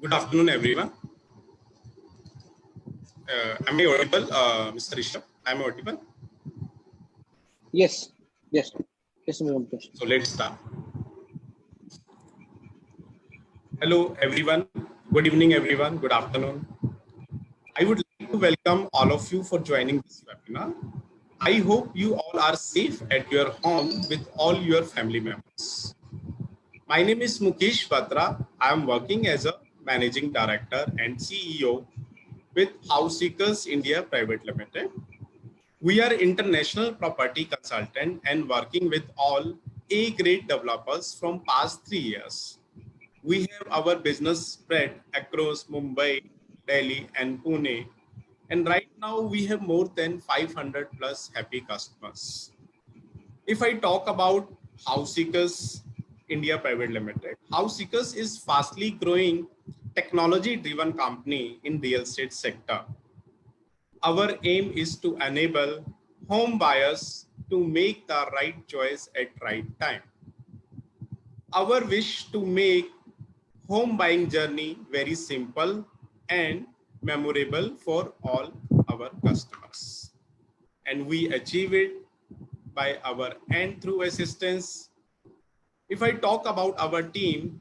Good afternoon, everyone. Am I audible, Mr. Rishabh? Am I audible? Yes, yes, Mr. Mukesh. So let's start. Hello, everyone. Good evening, everyone. Good afternoon. I would like to welcome all of you for joining this webinar. I hope you all are safe at your home with all your family members. My name is Mukesh Batra. I am working as a Managing Director and CEO with House Seekers India Private Limited. We are international property consultant and working with all A-grade developers from past 3 years. We have our business spread across Mumbai, Delhi and Pune. And right now we have more than 500 plus happy customers. If I talk about House Seekers India Private Limited, House Seekers is fastly growing technology-driven company in real estate sector. Our aim is to enable home buyers to make the right choice at right time. Our wish to make home buying journey very simple and memorable for all our customers. And we achieve it by our end through assistance. If I talk about our team,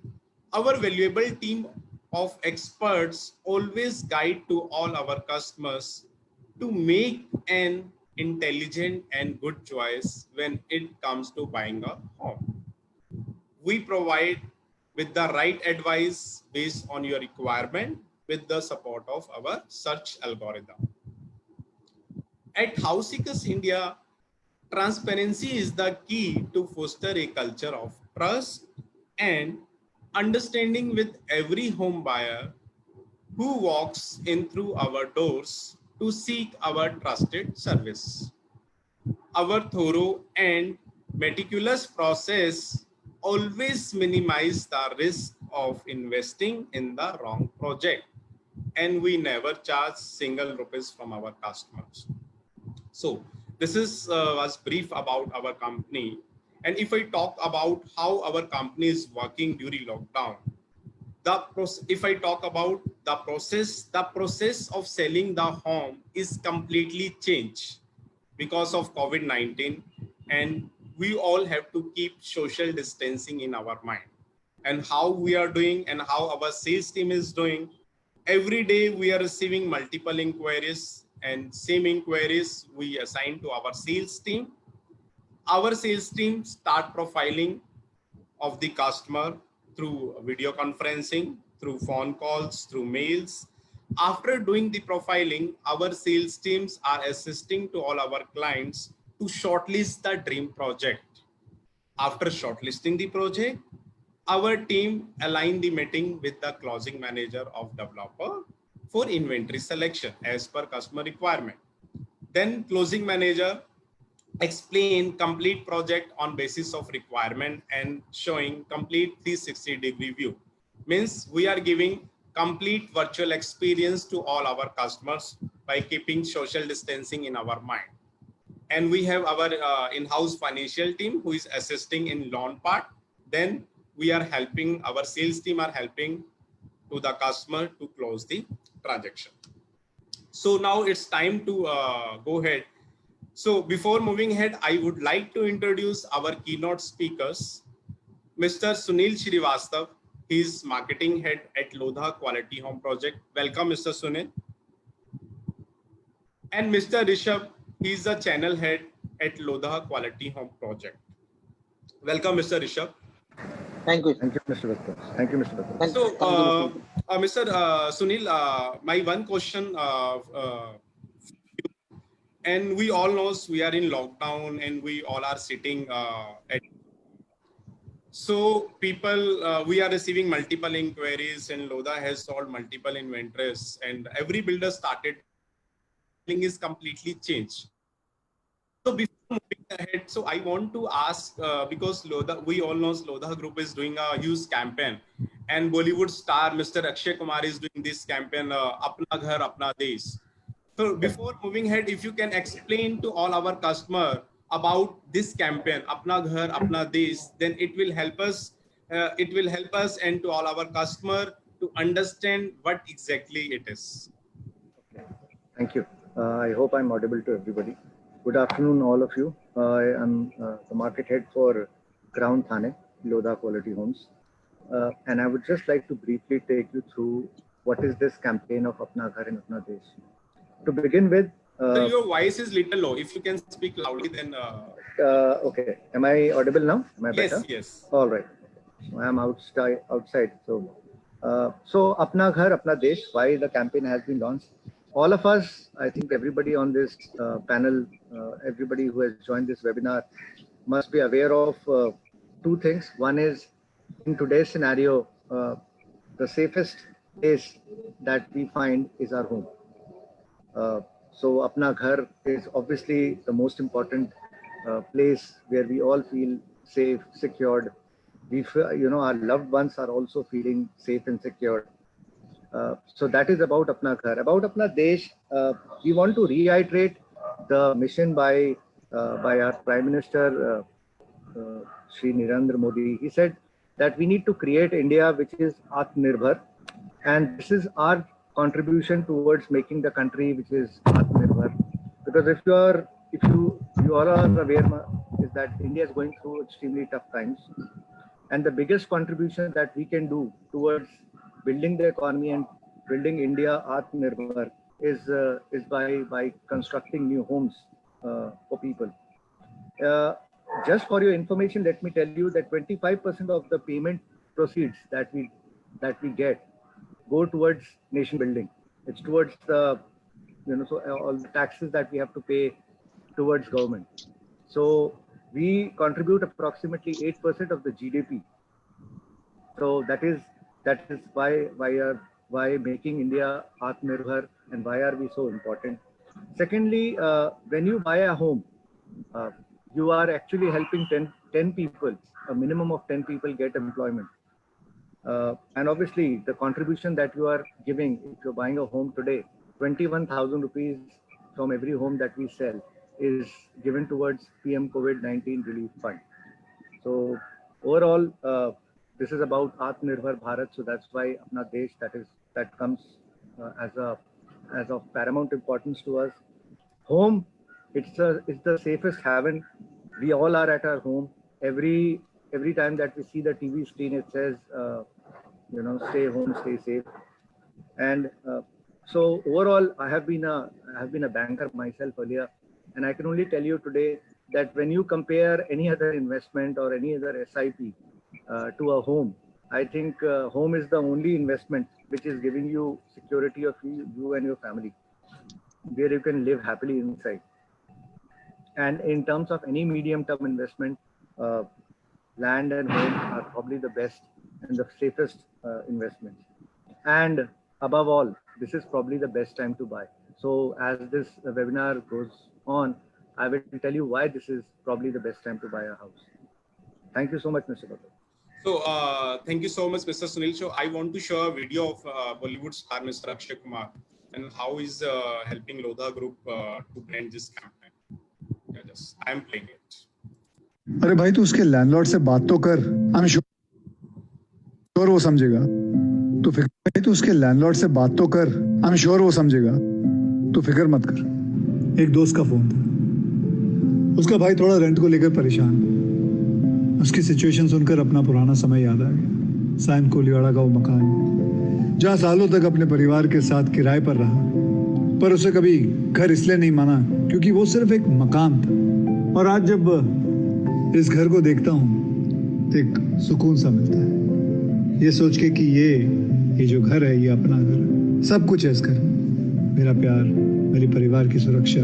our valuable team of experts always guide to all our customers to make an intelligent and good choice when it comes to buying a home. We provide with the right advice based on your requirement with the support of our search algorithm. At House Seekers India, transparency is the key to foster a culture of trust and understanding with every home buyer who walks in through our doors to seek our trusted service. Our thorough and meticulous process always minimizes the risk of investing in the wrong project, and we never charge single rupees from our customers. So this is was brief about our company. And if I talk about how our company is working during lockdown, if I talk about the process of selling the home is completely changed because of COVID-19, and we all have to keep social distancing in our mind. And how we are doing and how our sales team is doing, every day we are receiving multiple inquiries, and same inquiries we assign to our sales team. Our sales team start profiling of the customer through video conferencing, through phone calls, through mails. After doing the profiling, our sales teams are assisting to all our clients to shortlist the dream project. After shortlisting the project, our team align the meeting with the closing manager of developer for inventory selection as per customer requirement. Then closing manager explain complete project on basis of requirement and showing complete 360-degree view. Means we are giving complete virtual experience to all our customers by keeping social distancing in our mind. And we have our in-house financial team who is assisting in loan part. Then we are helping, our sales team are helping to the customer to close the transaction. So now it's time to go ahead. So before moving ahead, I would like to introduce our keynote speakers, Mr. Sunil Srivastav. He is marketing head at Lodha Quality Home Project. Welcome, Mr. Sunil. And Mr. Rishabh, he is the channel head at Lodha Quality Home Project. Welcome, Mr. Rishabh. Thank you. Thank you, Mr. Batra. Thank you, Mr. Batra. So, Mr. Sunil, my one question, and we all know we are in lockdown and we all are sitting at. So people, we are receiving multiple inquiries, and Lodha has sold multiple inventories, and every builder started is completely changed. So before moving ahead, so I want to ask, because Lodha, we all know Lodha Group is doing a huge campaign, and Bollywood star Mr. Akshay Kumar is doing this campaign, Apna Ghar Apna Desh. So before moving ahead, if you can explain to all our customer about this campaign, Apna Ghar Apna Desh, then it will help us. It will help us and to all our customer to understand what exactly it is. Okay. Thank you. I hope I'm audible to everybody. Good afternoon, all of you. I am the market head for Crown Thane, Lodha Quality Homes. And I would just like to briefly take you through what is this campaign of Apna Ghar and Apna Desh. To begin with, Sir, your voice is little low. If you can speak loudly, then. okay. Am I audible now? Am I better? Yes, yes. All right. I am outside. So Apna Ghar, Apna Desh, why the campaign has been launched. All of us, I think everybody on this panel, everybody who has joined this webinar must be aware of two things. One is, in today's scenario, the safest place that we find is our home. So Apna Ghar is obviously the most important place where we all feel safe, secured. We feel, our loved ones are also feeling safe and secured. So that is about Apna Ghar. About Apna Desh, we want to reiterate the mission by our Prime Minister, Shri Narendra Modi. He said that we need to create India which is Atmanirbhar, and this is our contribution towards making the country which is Atmanirbhar. Because if you all are aware, is that India is going through extremely tough times, and the biggest contribution that we can do towards building the economy and building India Atmanirbhar is by constructing new homes for people. Just for your information, let me tell you that 25% of the payment proceeds that we get go towards nation building. It's towards the so all the taxes that we have to pay towards government. So we contribute approximately 8% of the GDP. So that is why making India Atmanirbhar and why are we so important. Secondly, when you buy a home, you are actually helping 10 people, a minimum of 10 people get employment. And obviously the contribution that you are giving, if you're buying a home today, 21,000 rupees from every home that we sell is given towards PM COVID-19 relief fund. So overall, this is about Atmanirbhar Bharat. So that's why Apna Desh, that comes as of paramount importance to us. Home, it's the safest haven. We all are at our home. Every time that we see the TV screen, it says, stay home, stay safe. And so overall, I have been a banker myself earlier, and I can only tell you today that when you compare any other investment or any other SIP to a home, I think home is the only investment which is giving you security of you and your family, where you can live happily inside. And in terms of any medium-term investment, land and home are probably the best and the safest investments. And above all, this is probably the best time to buy. So as this webinar goes on, I will tell you why this is probably the best time to buy a house. Thank you so much, Mr. Babu. So thank you so much, Mr. Sunil. So I want to show a video of Bollywood star Mr. Akshay Kumar and how he's helping Lodha Group to brand this campaign. Yeah, just I am playing it. अरे भाई तू उसके landlord से बात तो कर, I am sure वो समझेगा. तू फिक्र भाई तू उसके लैंडलॉर्ड से बात तो कर, आई एम श्योर वो समझेगा. तू फिक्र मत कर. एक दोस्त का फोन था, उसका भाई थोड़ा रेंट को लेकर परेशान. उसकी सिचुएशन सुनकर अपना पुराना समय याद आ गया. साइन कोलिवाड़ा का वो मकान जहाँ सालों तक अपने परिवार के साथ किराए पर रहा, पर उसे कभी घर इसलिए नहीं माना क्योंकि वो सिर्फ एक मकान था. और आज जब इस घर को देखता हूँ तो एक सुकून सा मिलता है, ये सोच के कि ये जो घर है ये अपना घर है. सब कुछ है इस घर में. मेरा प्यार, मेरे परिवार की सुरक्षा,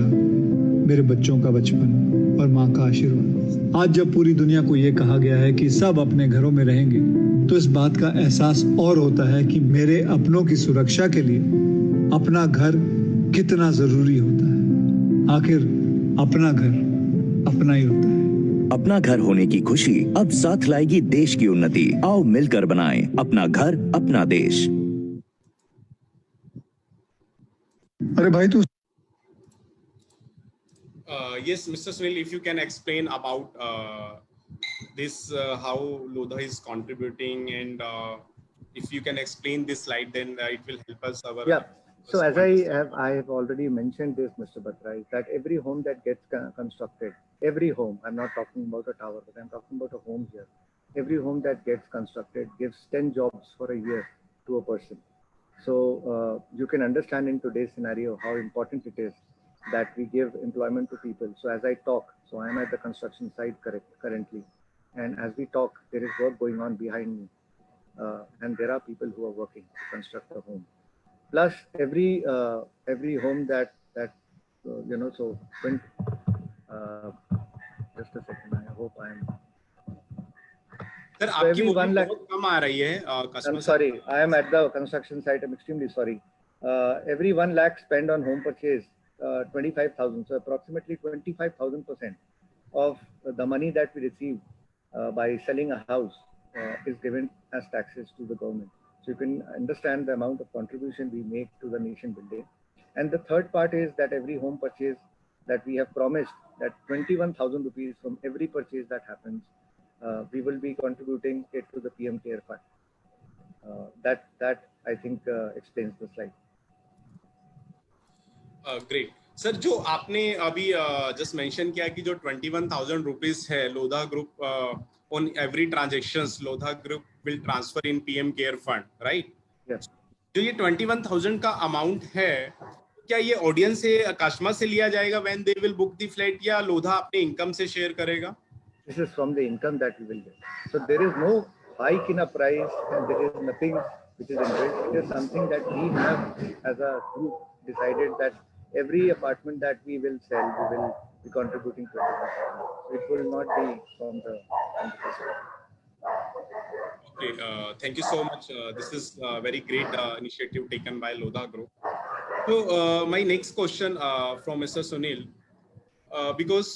मेरे बच्चों का बचपन और माँ का आशीर्वाद. आज जब पूरी दुनिया को ये कहा गया है कि सब अपने घरों में रहेंगे, तो इस बात का एहसास और होता है कि मेरे अपनों की सुरक्षा के लिए अपना घर कितना जरूरी होता है. आखिर अपना घर अपना ही होता है. अपना घर होने की खुशी अब साथ लाएगी देश की उन्नति. आओ मिलकर बनाएं अपना घर अपना देश. अरे भाई तू Yes, Mr. Sunil, if you can explain about this, how Lodha is contributing and If you can explain this slide, then it will help us. Yeah. So as to understand. I have already mentioned this, Mr. Batra, is that every home that gets constructed, every home, I'm not talking about a tower, but I'm talking about a home here. Every home that gets constructed gives 10 jobs for a year to a person. So you can understand in today's scenario how important it is that we give employment to people. So as I talk, so I am at the construction site currently, and as we talk, there is work going on behind me, and there are people who are working to construct a home. Plus every home that you know. So when just a second, I hope I'm. Sir, So आपकी every volume 1 lakh. बहुत कम आ रही है I'm customer. sorry, I am at the construction site. I'm extremely sorry. Every 1 lakh spent on home purchase, 25,000. So approximately 25,000% of the money that we receive by selling a house is given as taxes to the government. So you can understand the amount of contribution we make to the nation building. And the third part is that every home purchase that we have promised, that 21,000 rupees from every purchase that happens, we will be contributing it to the PM Care Fund. That I think explains the slide. Great sir, जो आपने अभी just mention किया कि जो 21,000 rupees है Lodha group on every transactions Lodha group will transfer in PM care fund, right? Yes. जो ये 21,000 का अमाउंट है, क्या ये ऑडियंस से कस्टमर से लिया जाएगा when they will book the flat, या लोधा अपने इनकम से शेयर करेगा? This is from the income that we will get. So there is no hike in a price, and there is nothing which is in it. It is something that we have as a group decided that every apartment that we will sell, we will be contributing 21,000. So it will not be from the customer. Okay, thank you so much. This is a very great initiative taken by Lodha Group. So my next question from Mr. Sunil. Because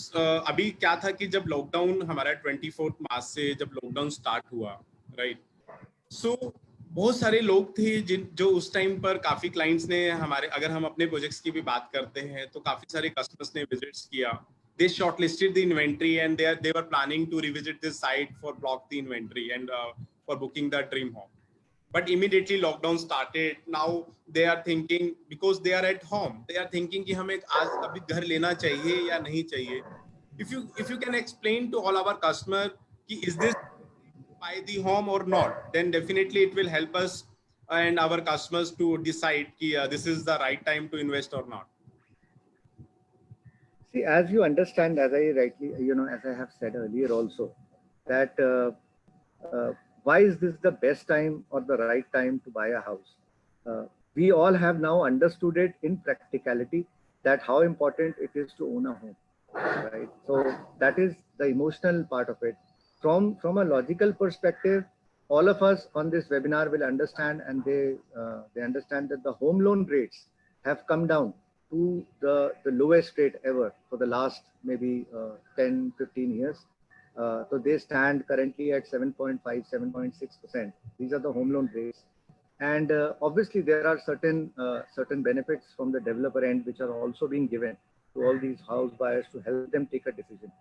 अभी क्या था कि जब lockdown हमारा 24 मार्च से जब lockdown start हुआ, right, सो बहुत सारे लोग थे जो उस टाइम पर काफी क्लाइंट्स ने हमारे, अगर हम अपने प्रोजेक्ट्स की भी बात करते हैं तो काफी सारे कस्टमर्स ने विजिट्स किया, they shortlisted the inventory and they were planning to revisit this site for block the inventory and for booking the dream home. But immediately lockdown started. Now they are thinking, because they are at home, they are thinking कि हमें आज अभी घर लेना चाहिए या नहीं चाहिए. If you can explain to all our customer कि is this buy the home or not, then definitely it will help us and our customers to decide कि this is the right time to invest or not. See, as you understand, as I rightly, as I have said earlier also, that why is this the best time or the right time to buy a house? We all have now understood it in practicality, that how important it is to own a home, right? So that is the emotional part of it. From a logical perspective, all of us on this webinar will understand, and they understand that the home loan rates have come down to the lowest rate ever for the last maybe 10-15 years. So they stand currently at 7.5, 7.6%. These are the home loan rates. And obviously there are certain benefits from the developer end which are also being given to all these house buyers to help them take a decision.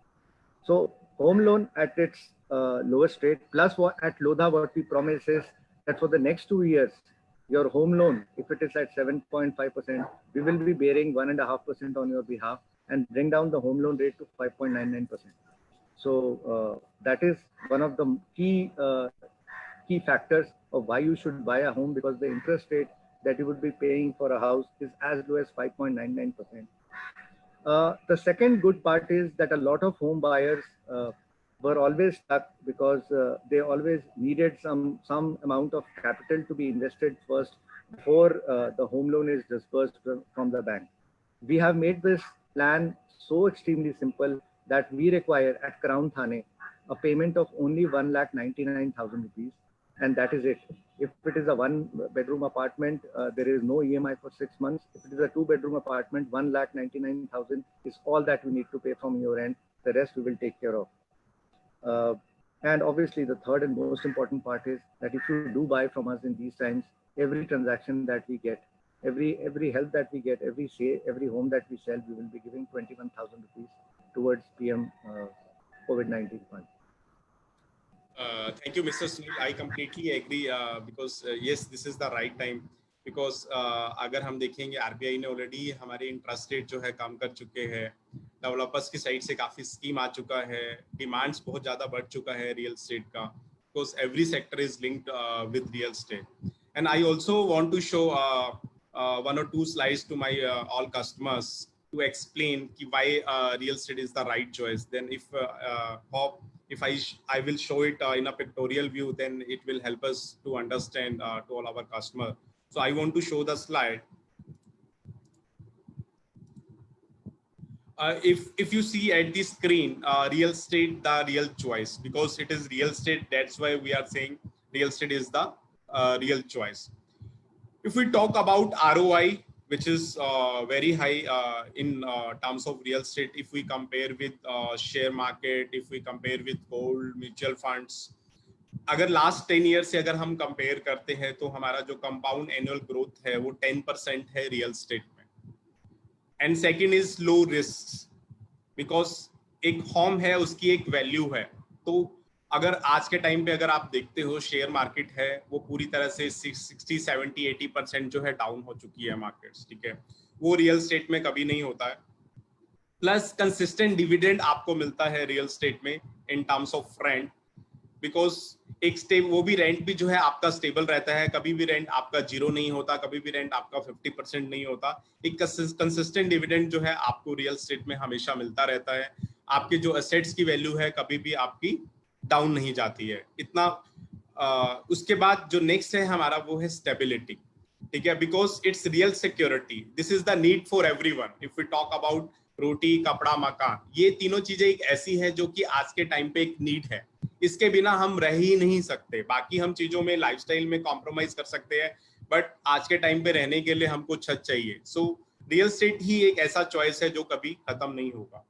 So home loan at its lowest rate, plus what at Lodha what we promise is that for the next 2 years, your home loan, if it is at 7.5%, we will be bearing 1.5% on your behalf and bring down the home loan rate to 5.99%. So that is one of the key factors of why you should buy a home, because the interest rate that you would be paying for a house is as low as 5.99%. The second good part is that a lot of home buyers were always stuck because they always needed some amount of capital to be invested first before the home loan is disbursed from the bank. We have made this plan so extremely simple that we require at Crown Thane a payment of only 1,99,000 rupees, and that is it. If it is a 1-bedroom apartment, there is no EMI for 6 months. If it is a 2-bedroom apartment, 1,99,000 is all that we need to pay from your end. The rest we will take care of. And obviously the third and most important part is that if you do buy from us in these times, every transaction that we get, every help that we get, every home that we sell, we will be giving 21,000 rupees towards PM COVID-19 fund. Thank you, Mr. Sunil. I completely agree because yes, this is the right time. Because अगर हम देखेंगे RBI ने already हमारे interest rate जो है कम कर चुके हैं, डेवलपर्स की साइड से काफी स्कीम आ चुका है, डिमांड्स बहुत ज्यादा बढ़ चुका है रियल एस्टेट का, because every sector is linked with real estate. And I also want to show one or two slides to my all customers to explain why real estate is the right choice. Then if I will show it in a pictorial view, then it will help us to understand to all our customer. So I want to show the slide. If you see at the screen, real estate, the real choice, because it is real estate, that's why we are saying real estate is the real choice. If we talk about ROI, which is very high in terms of real estate, if we compare with share market, if we compare with gold, mutual funds, अगर last 10 year से अगर हम compare करते हैं तो हमारा जो compound annual growth है वो 10% है रियल एस्टेट में. And second is low risk, because एक होम है उसकी एक वैल्यू है. तो अगर आज के टाइम पे अगर आप देखते हो शेयर मार्केट है वो पूरी तरह से 60, 70, 80% जो है डाउन हो चुकी है मार्केट्स. ठीक है, वो रियल एस्टेट में कभी नहीं होता है. प्लस कंसिस्टेंट डिविडेंड आपको मिलता है रियल एस्टेट में in terms of rent, because एक वो भी रेंट भी जो है आपका स्टेबल रहता है. कभी भी रेंट आपका 0 नहीं होता, कभी भी रेंट आपका 50% नहीं होता. एक कंसिस्टेंट डिविडेंड जो है आपको रियल एस्टेट में हमेशा मिलता रहता है. आपके जो एसेट्स की वैल्यू है कभी भी आपकी डाउन नहीं जाती है इतना. उसके बाद जो नेक्स्ट है हमारा वो है स्टेबिलिटी. ठीक है, because it's real security. This is the need for everyone. If we talk about roti, kapda, makaan, ये तीनों चीजें एक ऐसी है जो कि आज के टाइम पे एक नीड है. इसके बिना हम रह ही नहीं सकते. बाकी हम चीजों में लाइफस्टाइल में कॉम्प्रोमाइज कर सकते हैं, बट आज के टाइम पे रहने के लिए हमको छत चाहिए. सो रियल एस्टेट ही एक ऐसा चॉइस है जो कभी खत्म नहीं होगा.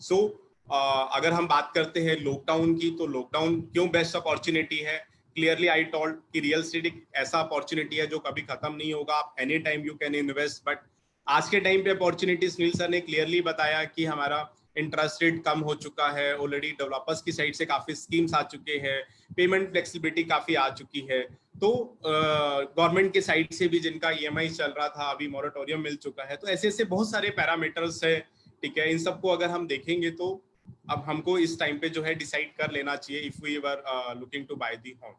सो अगर हम बात करते हैं लॉकडाउन की, तो लॉकडाउन क्यों बेस्ट अपॉर्चुनिटी है? क्लियरली आई टोल्ड कि रियल एस्टेट एक ऐसा अपॉर्चुनिटी है जो कभी खत्म नहीं होगा. आप any time you can invest. But आज के टाइम पे अपॉर्चुनिटी सुनील सर ने क्लियरली बताया कि हमारा इंटरेस्ट रेट कम हो चुका है, ऑलरेडी डेवलपर्स की साइड से काफी स्कीम्स आ चुके हैं, पेमेंट फ्लेक्सिबिलिटी काफी आ चुकी है. तो गवर्नमेंट के साइड से भी जिनका ईएमआई चल रहा था अभी मोरेटोरियम मिल चुका है. तो ऐसे ऐसे बहुत सारे पैरामीटर्स है. ठीक है, इन सबको अगर हम देखेंगे तो अब हमको इस टाइम पे जो है डिसाइड कर लेना चाहिए if we were looking to buy the home.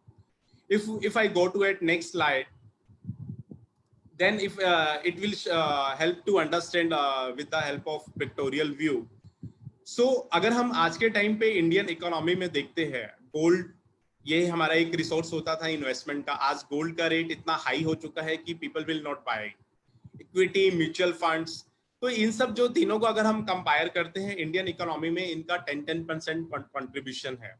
If I go to it next slide, then if it will help to understand with the help of pictorial view. So अगर हम आज के टाइम पे Indian economy में देखते हैं, gold ये हमारा एक रिसोर्स होता था इन्वेस्टमेंट का. आज गोल्ड का रेट इतना हाई हो चुका है कि people will not buy. Equity, mutual funds, तो इन सब जो तीनों को अगर हम कंपेयर करते हैं इंडियन इकोनॉमी में इनका 10% कंट्रीब्यूशन है.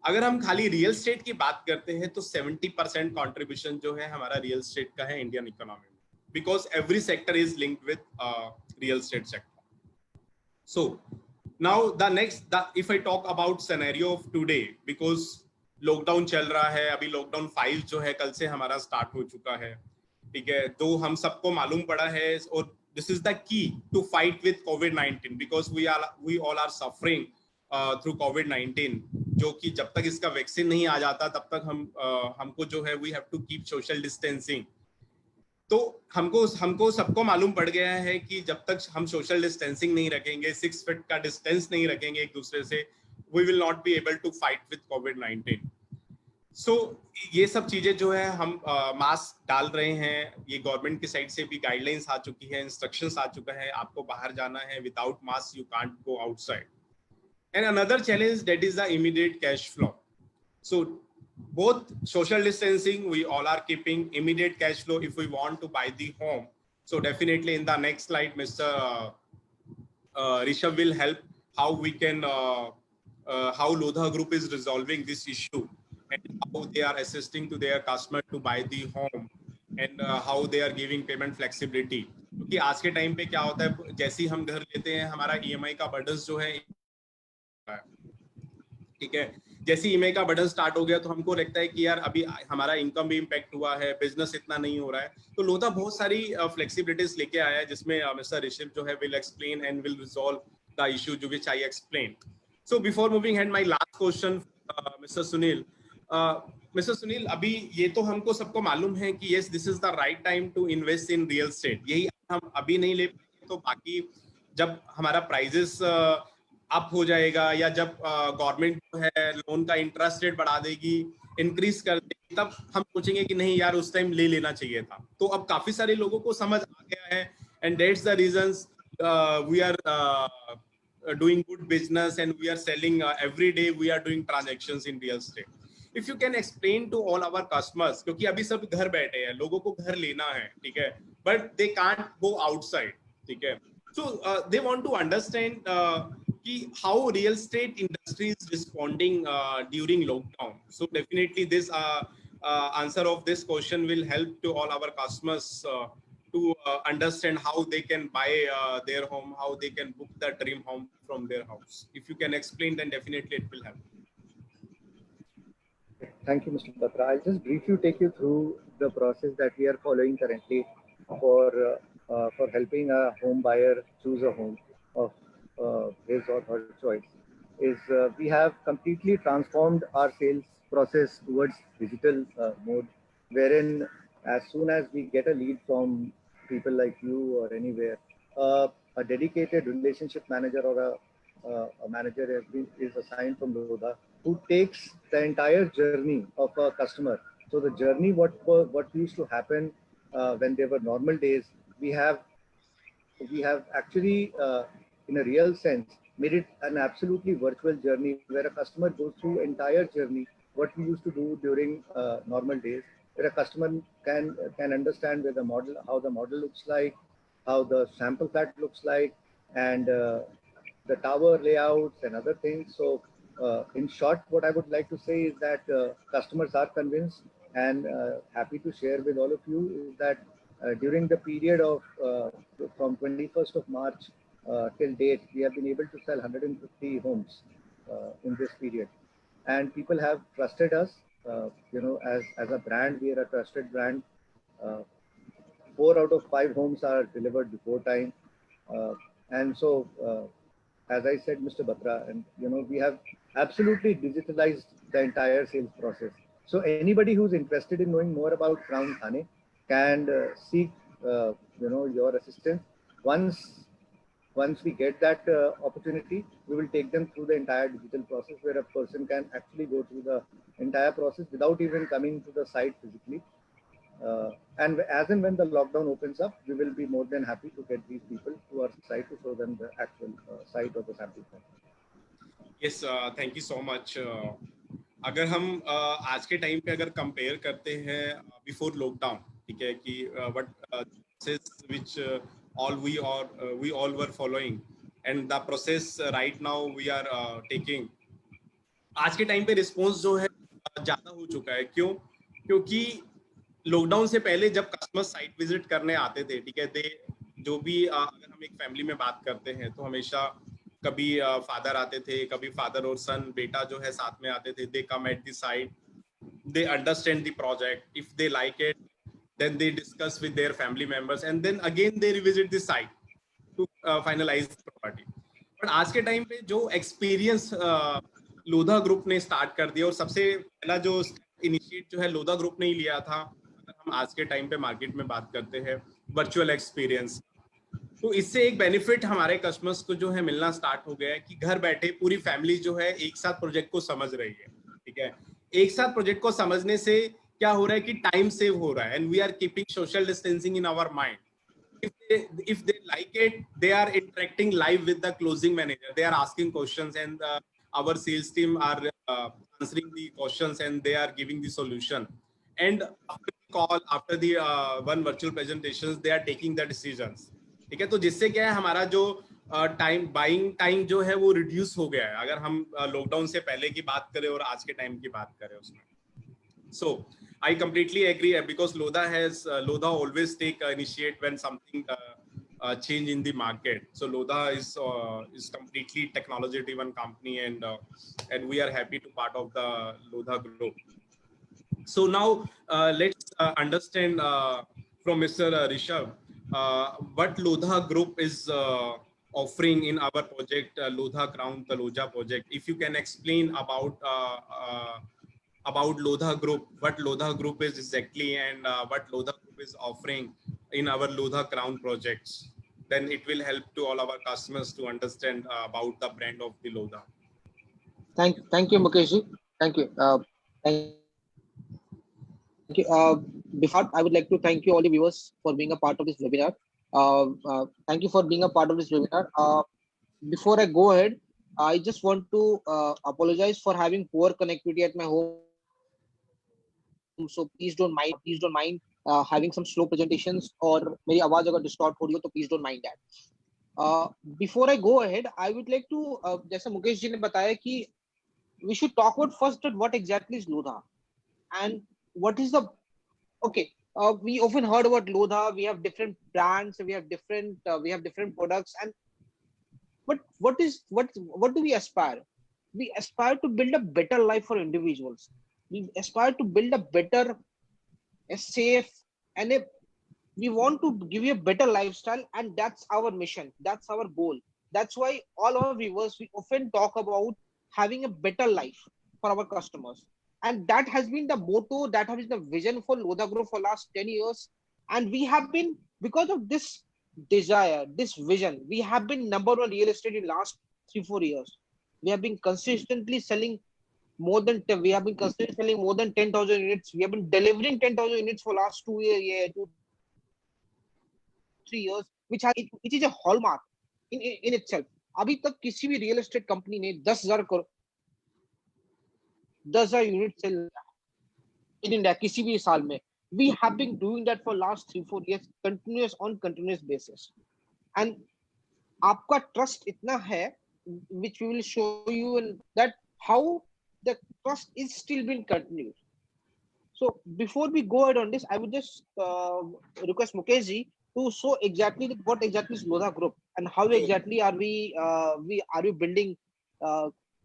अगर हम खाली रियल एस्टेट की बात करते हैं तो 70% कंट्रीब्यूशन जो है हमारा रियल एस्टेट का है इंडियन इकोनॉमी में, because every sector is linked with real estate sector. So now the next, if I talk about scenario of today, because lockdown चल रहा है अभी. लॉकडाउन 5 जो है कल से हमारा स्टार्ट हो चुका है. ठीक है, तो हम सबको मालूम पड़ा है. और this is the key to fight with COVID-19 because we all are suffering through COVID-19, जो कि जब तक इसका वैक्सीन नहीं आ जाता तब तक हमको जो है we have to keep social distancing. तो हमको सबको मालूम पड़ गया है कि जब तक हम सोशल डिस्टेंसिंग नहीं रखेंगे, 6 फीट का डिस्टेंस नहीं रखेंगे एक दूसरे से, we will not be able to fight with COVID-19. सो ये सब चीजें जो है हम मास्क डाल रहे हैं. ये गवर्नमेंट की साइड से भी गाइडलाइंस आ चुकी है, इंस्ट्रक्शंस आ चुका है, आपको बाहर जाना है, without mask you can't go outside. And another challenge that is the immediate cash flow. So both social distancing, we all are keeping immediate cash flow if we want to buy the home. So definitely in the next slide, Mr. Rishabh will help how we can, how Lodha Group is resolving this issue and how they are assisting to their customer to buy the home and how they are giving payment flexibility. क्योंकि आज के time पे क्या होता है, जैसे ही हम घर लेते हैं हमारा ईएमआई का बर्डन जो है, ठीक है, जैसे ईएमआई का बर्डन स्टार्ट हो गया तो हमको लगता है कि यार अभी हमारा इनकम भी इम्पैक्ट हुआ है, बिजनेस इतना नहीं हो रहा है. तो लोधा बहुत सारी फ्लेक्सिबिलिटीज लेके आया है जिसमें मिस्टर ऋषभ जो है will explain and will resolve the issue जो which I explain. So before moving ahead, my last question, Mr. Sunil, mister Sunil, अभी ये तो हमको सबको मालूम है कि yes this is the right time to invest in real estate, यही हम अभी नहीं ले पाएंगे तो बाकी जब हमारा प्राइजेस अप हो जाएगा या जब गवर्नमेंट जो है लोन का इंटरेस्ट रेट बढ़ा देगी, इंक्रीज कर देगी, तब हम सोचेंगे कि नहीं यार उस टाइम ले लेना चाहिए था। तो अब काफी सारे लोगों को समझ आ गया है and that's the reasons we are doing good business and we are selling every day we are doing transactions in real estate. If you can explain to all our customers, क्योंकि अभी सब घर बैठे हैं, लोगों को घर लेना है, ठीक है, but they can't go outside, ठीक है, so they want to understand कि how real estate industry is responding during lockdown. So definitely this answer of this question will help to all our customers to understand how they can buy their home, how they can book the dream home from their house. If you can explain, then definitely it will help. Thank you, Mr. Batra. I'll just briefly take you through the process that we are following currently for helping a home buyer choose a home of his or her choice. We have completely transformed our sales process towards digital mode, wherein as soon as we get a lead from people like you or anywhere, a dedicated relationship manager or a manager is assigned from Lodha, who takes the entire journey of a customer. So the journey, what used to happen when there were normal days, we have actually, in a real sense, made it an absolutely virtual journey where a customer goes through entire journey, what we used to do during normal days, where a customer can understand where the model, how the model looks like, how the sample flat looks like, and the tower layouts and other things. So in short, what I would like to say is that customers are convinced, and happy to share with all of you is that during the period of from 21st of March till date, we have been able to sell 150 homes in this period, and people have trusted us. As a brand, we are a trusted brand. 4 out of 5 homes are delivered before time, and so as I said, Mr. Batra, and we have absolutely digitalized the entire sales process. So anybody who's interested in knowing more about Crown Thane can seek your assistance. Once we get that opportunity, we will take them through the entire digital process where a person can actually go through the entire process without even coming to the site physically. And as and when the lockdown opens up, we will be more than happy to get these people to our site to show them the actual site of the sample form. Yes, thank you so much. अगर हम आज के time पे अगर compare करते हैं before lockdown, ठीक है, कि what which we all were following and the process right now we are taking, आज के टाइम पे रिस्पॉन्स जो है ज्यादा हो चुका है। क्यों? क्योंकि लॉकडाउन से पहले जब कस्टमर साइट विजिट करने आते थे, ठीक है, जो भी अगर हम एक फैमिली में बात करते हैं तो हमेशा कभी फादर आते थे, कभी फादर और सन बेटा जो है साथ में आते थे। They come at the site, they understand the project, if they like it then they discuss with their family members and then again they revisit the site to finalize the property. but आज के time पे जो experience Lodha group ने start कर दिया, और सबसे पहला जो इनिशिएट जो है लोधा ग्रुप ने ही लिया था, अगर हम आज के टाइम पे मार्केट में बात करते हैं वर्चुअल एक्सपीरियंस, तो इससे एक बेनिफिट हमारे कस्टमर्स को जो है मिलना स्टार्ट हो गया है कि घर बैठे पूरी फैमिली जो है एक साथ प्रोजेक्ट को समझ रही है, ठीक है। एक साथ प्रोजेक्ट को समझने से क्या हो रहा है कि टाइम सेव हो रहा है, and we are keeping social distancing in our mind. If they like it, they are interacting live with the closing manager. They are asking questions, and our sales team are answering the questions, and they are giving the solution. And after the call, after the one virtual presentations, they are taking the decisions. ठीक है, तो जिससे क्या है हमारा जो time buying time जो है वो रिड्यूस हो गया है, अगर हम लॉकडाउन से पहले की बात करें और आज के टाइम की बात करें उसमें. So I completely agree because Lodha always take initiate when something change in the market. So Lodha is completely technology driven company, and we are happy to part of the Lodha group. So now let's understand from Mr. Rishabh what Lodha group is offering in our project Lodha Crown Taloja project. If you can explain about about Lodha Group, what Lodha Group is exactly, and what Lodha Group is offering in our Lodha Crown projects, then it will help to all our customers to understand about the brand of the Lodha. Thank you, Mukesh ji. Thank you. Thank you. Before I would like to thank you all the viewers for being a part of this webinar. Thank you for being a part of this webinar. Before I go ahead, I just want to apologize for having poor connectivity at my home. So please don't mind. Having some slow presentations or मेरी आवाज अगर distort हो रही हो तो please don't mind that. Before I go ahead, I would like to जैसा मुकेश जी ने बताया कि we should talk about first that what exactly is Lodha and what is the we often heard about Lodha. We have different brands, we have different products, and but what do we aspire? We aspire to build a better life for individuals. We aspire to build a better, a safe, and we want to give you a better lifestyle, and that's our mission. That's our goal. That's why all our viewers, we often talk about having a better life for our customers. And that has been the motto, that has been the vision for Lodha Group for last 10 years. And we have been, because of this desire, this vision, we have been #1 real estate in last 3-4 years. We have been consistently selling more than 10,000 units. We have been delivering 10,000 units for last 2-3 years, which is a hallmark in itself. अभी तक किसी भी real estate company ने 10,000 units sell in India किसी भी साल में. We have been doing that for last 3-4 years, continuous basis. And आपका trust इतना है, which we will show you, and that how the trust is still being continued. So before we go ahead on this, I would just request Mukesh ji to show exactly what exactly is Lodha Group and how exactly are we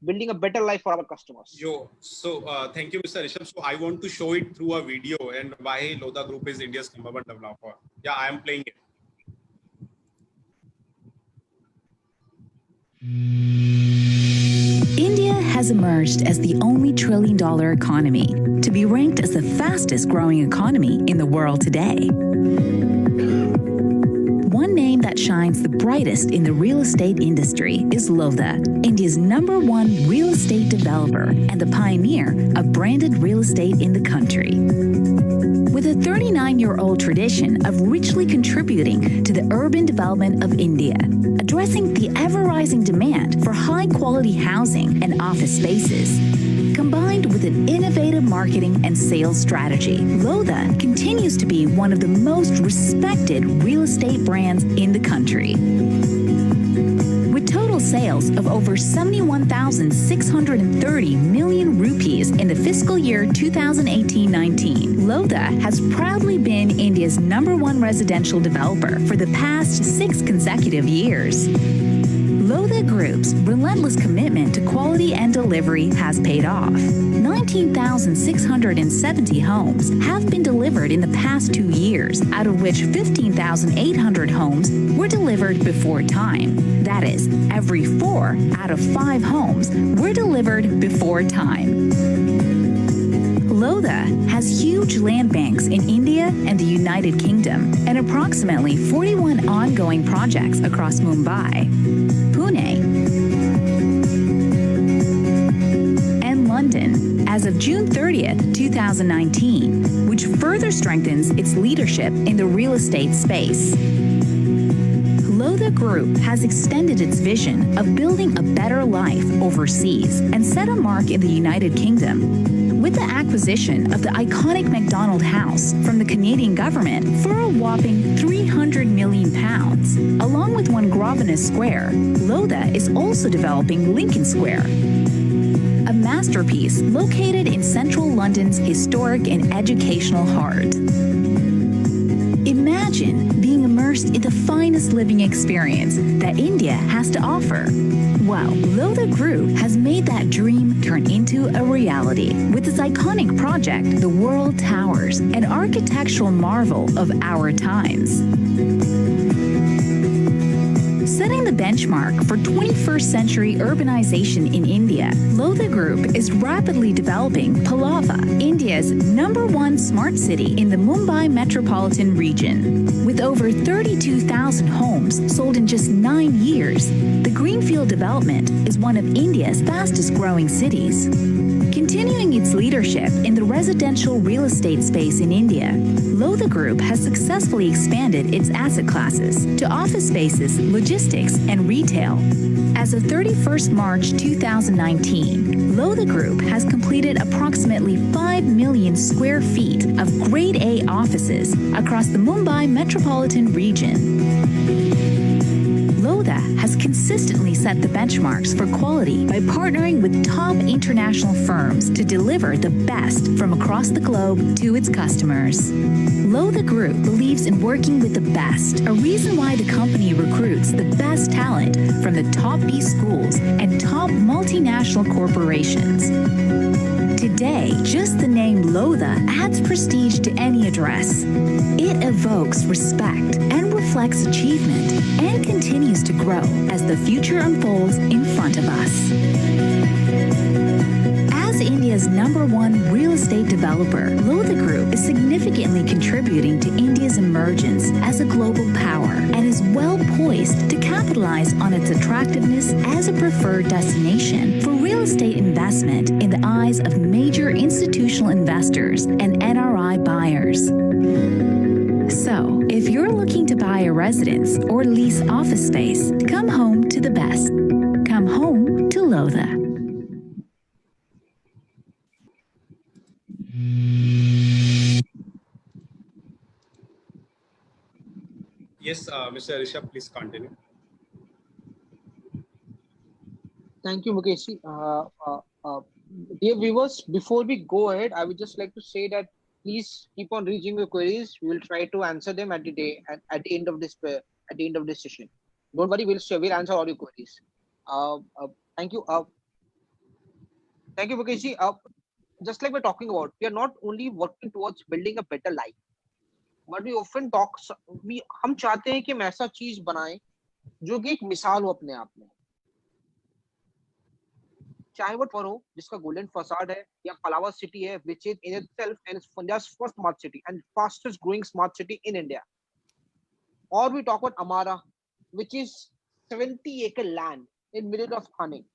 building a better life for our customers. So thank you, Mr. Rishabh. So I want to show it through a video and why Lodha Group is India's #1 developer. Yeah, I am playing it. India has emerged as the only trillion-dollar economy to be ranked as the fastest growing economy in the world today. One name that shines the brightest in the real estate industry is Lodha, India's #1 real estate developer and the pioneer of branded real estate in the country. With a 39-year-old tradition of richly contributing to the urban development of India, addressing the ever-rising demand for high-quality housing and office spaces, combined with an innovative marketing and sales strategy, Lodha continues to be one of the most respected real estate brands in the country. With total sales of over 71,630 million rupees in the fiscal year 2018-19, Lodha has proudly been India's #1 residential developer for the past 6 consecutive years. Lodha Group's relentless commitment to quality and delivery has paid off. 19,670 homes have been delivered in the past 2 years, out of which 15,800 homes were delivered before time. That is, every 4 out of 5 homes were delivered before time. Lodha has huge land banks in India and the United Kingdom and approximately 41 ongoing projects across Mumbai, Pune, and London as of June 30th, 2019, which further strengthens its leadership in the real estate space. Lodha Group has extended its vision of building a better life overseas and set a mark in the United Kingdom with the acquisition of the iconic McDonald House from the Canadian government for a whopping £300 million. Along with One Grosvenor Square, Lodha is also developing Lincoln Square, a masterpiece located in central London's historic and educational heart. Imagine being immersed in the finest living experience that India has to offer. Well, Lodha Group has made that dream turn into a reality with its iconic project, the World Towers, an architectural marvel of our times. Setting the benchmark for 21st century urbanization in India, Lodha Group is rapidly developing Palava, India's #1 smart city in the Mumbai metropolitan region. With over 32,000 homes sold in just 9 years, the Greenfield development is one of India's fastest growing cities. Continuing its leadership in the residential real estate space in India, Lodha Group has successfully expanded its asset classes to office spaces, logistics, and retail. As of 31st March 2019, Lodha Group has completed approximately 5 million square feet of Grade A offices across the Mumbai metropolitan region. Lodha has consistently set the benchmarks for quality by partnering with top international firms to deliver the best from across the globe to its customers. Lodha Group believes in working with the best, a reason why the company recruits the best talent from the top B schools and top multinational corporations. Today, just the name Lodha adds prestige to any address. It evokes respect and reflects achievement and continues to grow as the future unfolds in front of us. As India's #1 real estate developer, Lodha Group is significantly contributing to India's emergence as a global power and is well poised to capitalize on its attractiveness as a preferred destination for real estate investment in the eyes of major institutional investors and NRI buyers. So, if you're looking to buy a residence or lease office space, come home to the best. Come home to Lodha. Yes, Mr. Rishabh, please continue. Thank you, Mukesh. Dear viewers, before we go ahead, I would just like to say that please keep on reaching your queries. We will try to answer them at the day at the end of this session. Don't worry, we'll answer all your queries. Thank you. Thank you, Mukesh. Just like we're talking about, we are not only working towards building a better life, but we often talk. हम चाहते हैं कि हम ऐसा चीज बनाएं जो कि एक मिसाल हो अपने आप में. चाहे वो टोरंटो जिसका गोल्डन फसाड है या पलावा सिटी है which is in itself and it's India's first smart city and fastest growing smart city in India, or we talk about Amara which is 70-acre land in middle of Thane,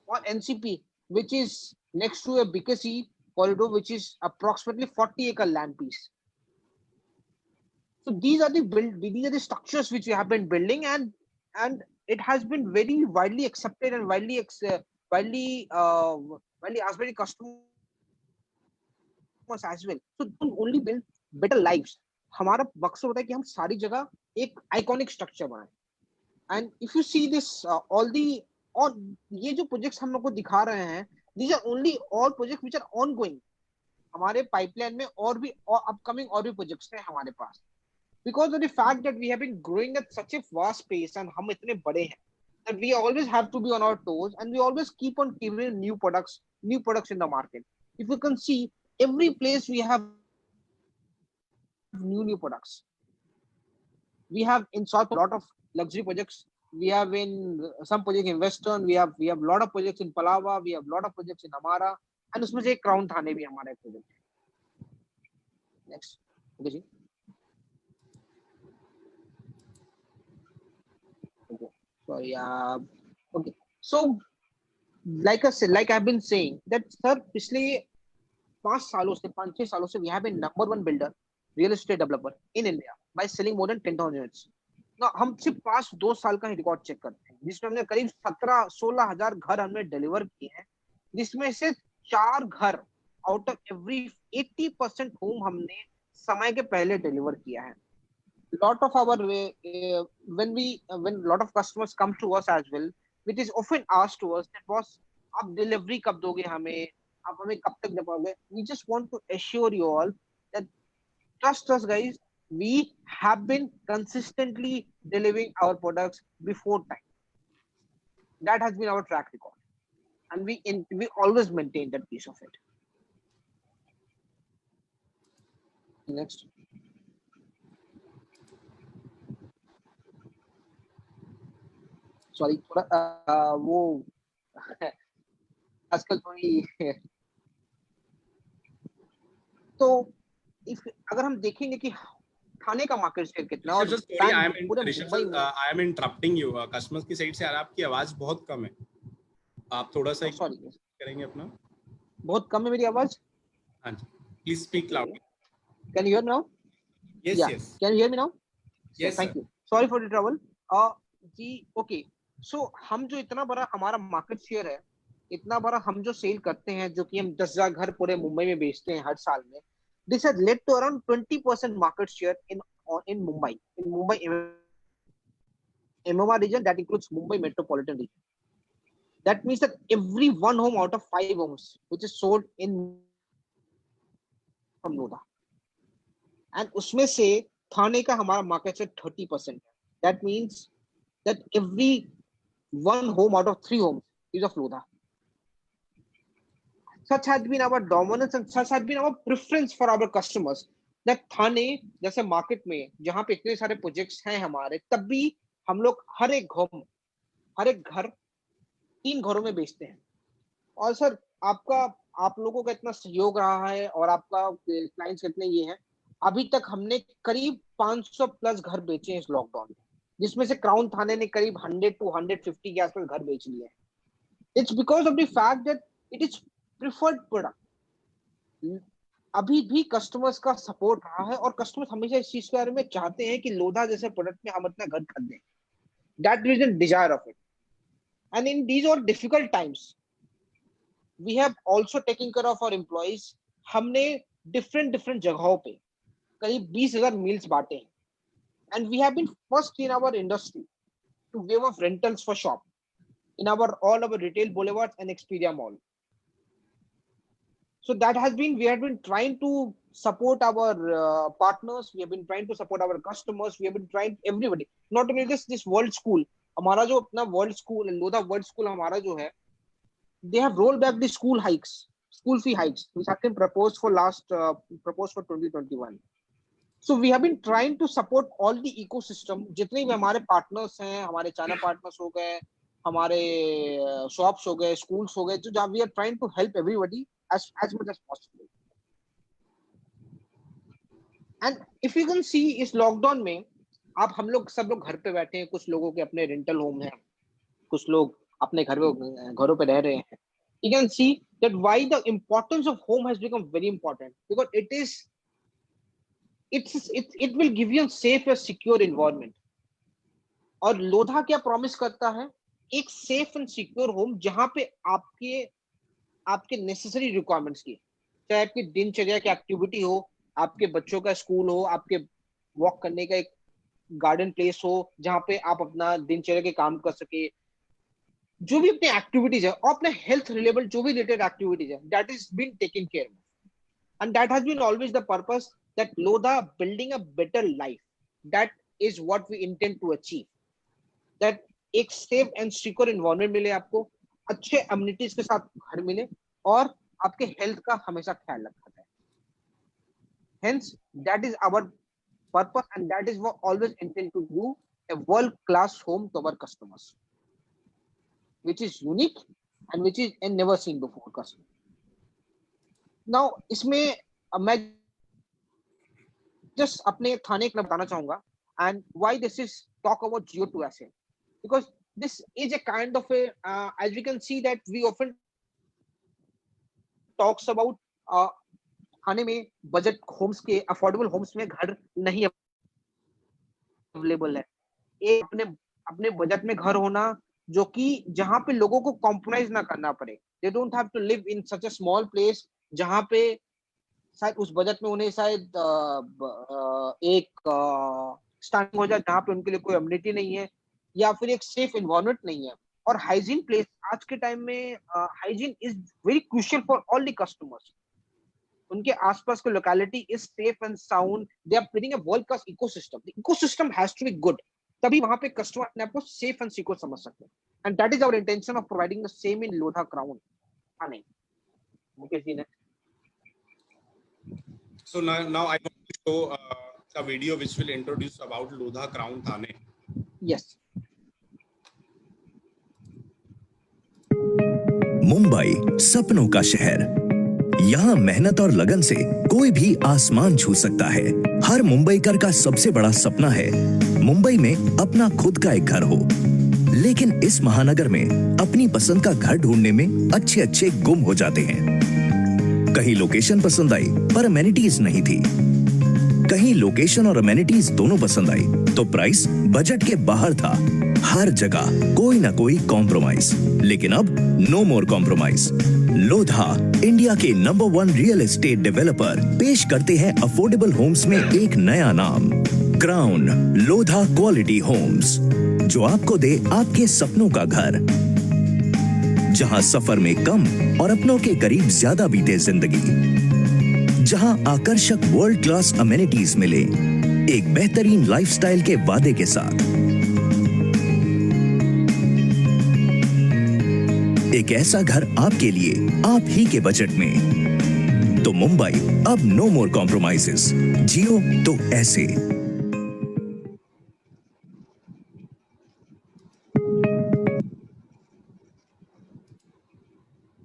or NCP which is next to a BKC corridor which is approximately 40-acre land piece. So these are the structures which we have been building, and it has been very widely accepted and widely asked by the customers as well. So don't only build better lives. हमारा मकसद होता है कि हम सारी जगह एक iconic structure बनाएं. And if you see this, all ये जो projects हम लोग को दिखा रहे हैं, these are only all projects which are ongoing. हमारे pipeline में और भी upcoming और भी projects हैं हमारे पास. Because of the fact that we have been growing at such a vast pace and हम इतने बड़े हैं, that we always have to be on our toes and we always keep on giving new products in the market. If you can see, every place we have new products. We have in South a lot of luxury projects. We have in some projects in Western. We have a lot of projects in Palava. We have a lot of projects in Amara, and उसमें से एक Crown Thane भी हमारा एक project है. Next, okay ji. Okay. Sorry. Okay. So, like I said, like I've been saying, that sir, पिछले 5-6 सालों से we have been #1 builder, real estate developer in India by selling more than 10,000 units. Now, हम सिर्फ 2 साल का ही record check करते हैं, जिसमें हमने करीब 17-16 हजार घर हमने डिलीवर किए हैं, जिसमें से 4 घर आउट ऑफ एवरी 80% होम हमने समय के पहले डिलीवर किया है. Lot of our when lot of customers come to us as well, which is often asked to us that boss, आप delivery कब दोगे हमें, आप हमें कब तक दे पाओगे. We just want to assure you all that trust us guys, we have been consistently delivering our products before time. That has been our track record, and we always maintain that piece of it. Next. Sorry थोड़ा वो आजकल थोड़ी तो अगर हम देखेंगे कि थाने का मार्केट शेयर कितना और सॉरी, आई एम पूरे मुंबई में, I am interrupting you. Customers की साइड से यार आपकी आवाज बहुत कम है, आप थोड़ा सा सॉरी करेंगे अपना? बहुत कम है मेरी आवाज। हाँ जी, please speak loudly. Can you hear now? Yes yeah yes can you hear me now? Yes thank you, sorry for the trouble. जी ओके, सो हम जो इतना बड़ा हमारा मार्केट शेयर है, इतना बड़ा हम जो सेल करते हैं, जो कि हम 10,000 घर पूरे मुंबई में बेचते हैं हर साल में, this has led to around 20% market share in Mumbai MMR region, that includes Mumbai metropolitan region. That means that every one home out of 5 homes which is sold in from Lodha, and उसमें से थाने का हमारा market share 30%. That means that every one home out of 3 homes is of Lodha. Such has been our dominance and such has been our preference for our customers. That थाने जैसे market में जहाँ पे इतने सारे प्रोजेक्ट्स हैं हमारे, तब भी हम लोग हर एक घर 3 घरों में बेचते हैं। और सर आप लोगों का इतना सहयोग रहा है और आपका क्लाइंट्स कितने ये हैं, अभी तक हमने करीब 500 प्लस घर बेचे हैं इस लॉकडाउन में, जिसमें से क्राउन थाने ने करीब 100 to 150 के आसपास घर बेच लिए हैं। It's because of the fact that it is preferred product. अभी भी कस्टमर्स का सपोर्ट रहा है और कस्टमर्स हमेशा इस चीज के बारे में चाहते हैं कि लोधा जैसे प्रोडक्ट में हम अपना घर खरीदें। That is the desire of इट। And in these are difficult times we have also taking care of our employees. हमने डिफरेंट जगहों पे करीब 20,000 मील्स बांटे हैं। And we have been first in our industry to give off rentals for shop in all our retail boulevards and Expedia Mall. So that has been, we have been trying to support our partners, we have been trying to support our customers, we have been trying everybody, not only this world school, हमारा जो अपना world school, Lodha world school हमारा जो है, they have rolled back the school fee hikes, which have been proposed for 2021. So we have been trying to support all the ecosystem, जितने भी हमारे partners हैं, हमारे channel partners हो गए, हमारे शॉप्स हो गए, स्कूल्स हो गए, तो जहाँ we are trying to help everybody as much as possible. And if you can see इस लॉकडाउन में आप सब लोग घर पे बैठे हैं, कुछ लोगों के अपने रेंटल होम हैं, कुछ लोग अपने घरों पे रह रहे हैं. You can see that why the importance of home has become very important, because it will give you a safe and secure environment. और लोधा क्या प्रॉमिस करता है? एक सेफ एंड सिक्योर होम जहां पे आपके नेसेसरी रिक्वायरमेंट्स की, चाहे आपकी दिनचर्या की एक्टिविटी हो, आपके बच्चों का स्कूल हो, आपके वॉक करने का एक गार्डन प्लेस हो जहां पे आप अपना दिनचर्या के काम कर सके, जो भी अपनी एक्टिविटीज है और अपने हेल्थ रिलेटेड जो भी रिलेटेड एक्टिविटीज है, that is been taken care of. And that has been always the purpose that Lodha building a better life, that is what we intend to achieve, that एक safe and secure environment मिले आपको, अच्छे amenities के साथ घर मिले और आपके हेल्थ का हमेशा ख्याल रखा जाए। Hence, that is our purpose and that is what always intend to do a world-class home to our customers, which is unique and which is never seen before customer. Now, इसमें मैं just अपने थाने का बताना चाहूंगा and why this is talk about Geo2 asset, because this is a kind of a as we can see that we often talks about थाने में budget Holmes के, affordable Holmes में घर नहीं अवेलेबल है। एक अपने बजट में घर होना जो कि जहां पे लोगों को कॉम्प्रोमाइज ना करना पड़े, they don't have to live in such a small place जहां पे शायद उस बजट में उन्हें शायद एक स्टार्टिंग हो जाए जहां पे उनके लिए कोई अम्यूनिटी नहीं है या फिर एक सेफ एनवायरनमेंट नहीं है। और हाइजीन प्लेस आज के टाइम में hygiene is very crucial for all the customers. उनके आसपास की locality is safe and sound, they are building a world class ecosystem, the ecosystem has to be good, तभी वहां पे कस्टमर अपने आप को सेफ एंड सिक्योर समझ सकते हैं। And that is our intention of providing the same in Lodha crown Thane. Mukesh ji ने So now I want to show a video which will introduce about Lodha Crown Thane. Yes. Mumbai सपनों का शहर। यहाँ मेहनत और लगन से कोई भी आसमान छू सकता है। हर मुंबईकर का सबसे बड़ा सपना है मुंबई में अपना खुद का एक घर हो। लेकिन इस महानगर में अपनी पसंद का घर ढूंढने में अच्छे गुम हो जाते हैं। कहीं लोकेशन पसंद आई पर अमेनिटीज नहीं थी, कहीं लोकेशन और अमेनिटीज दोनों पसंद आई तो प्राइस बजट के बाहर था। हर जगह कोई ना कोई कॉम्प्रोमाइज। लेकिन अब नो मोर कॉम्प्रोमाइज। लोधा, इंडिया के नंबर 1 रियल एस्टेट डेवलपर, पेश करते हैं अफोर्डेबल होम्स में एक नया नाम, क्राउन लोधा क्वालिटी होम्स, जो आपको दे आपके सपनों का घर, जहां सफर में कम और अपनों के करीब ज्यादा बीते जिंदगी, जहां आकर्षक वर्ल्ड क्लास अमेनिटीज मिले एक बेहतरीन लाइफस्टाइल के वादे के साथ। एक ऐसा घर आपके लिए, आप ही के बजट में। तो मुंबई अब नो मोर कॉम्प्रोमाइजेस। जियो तो ऐसे।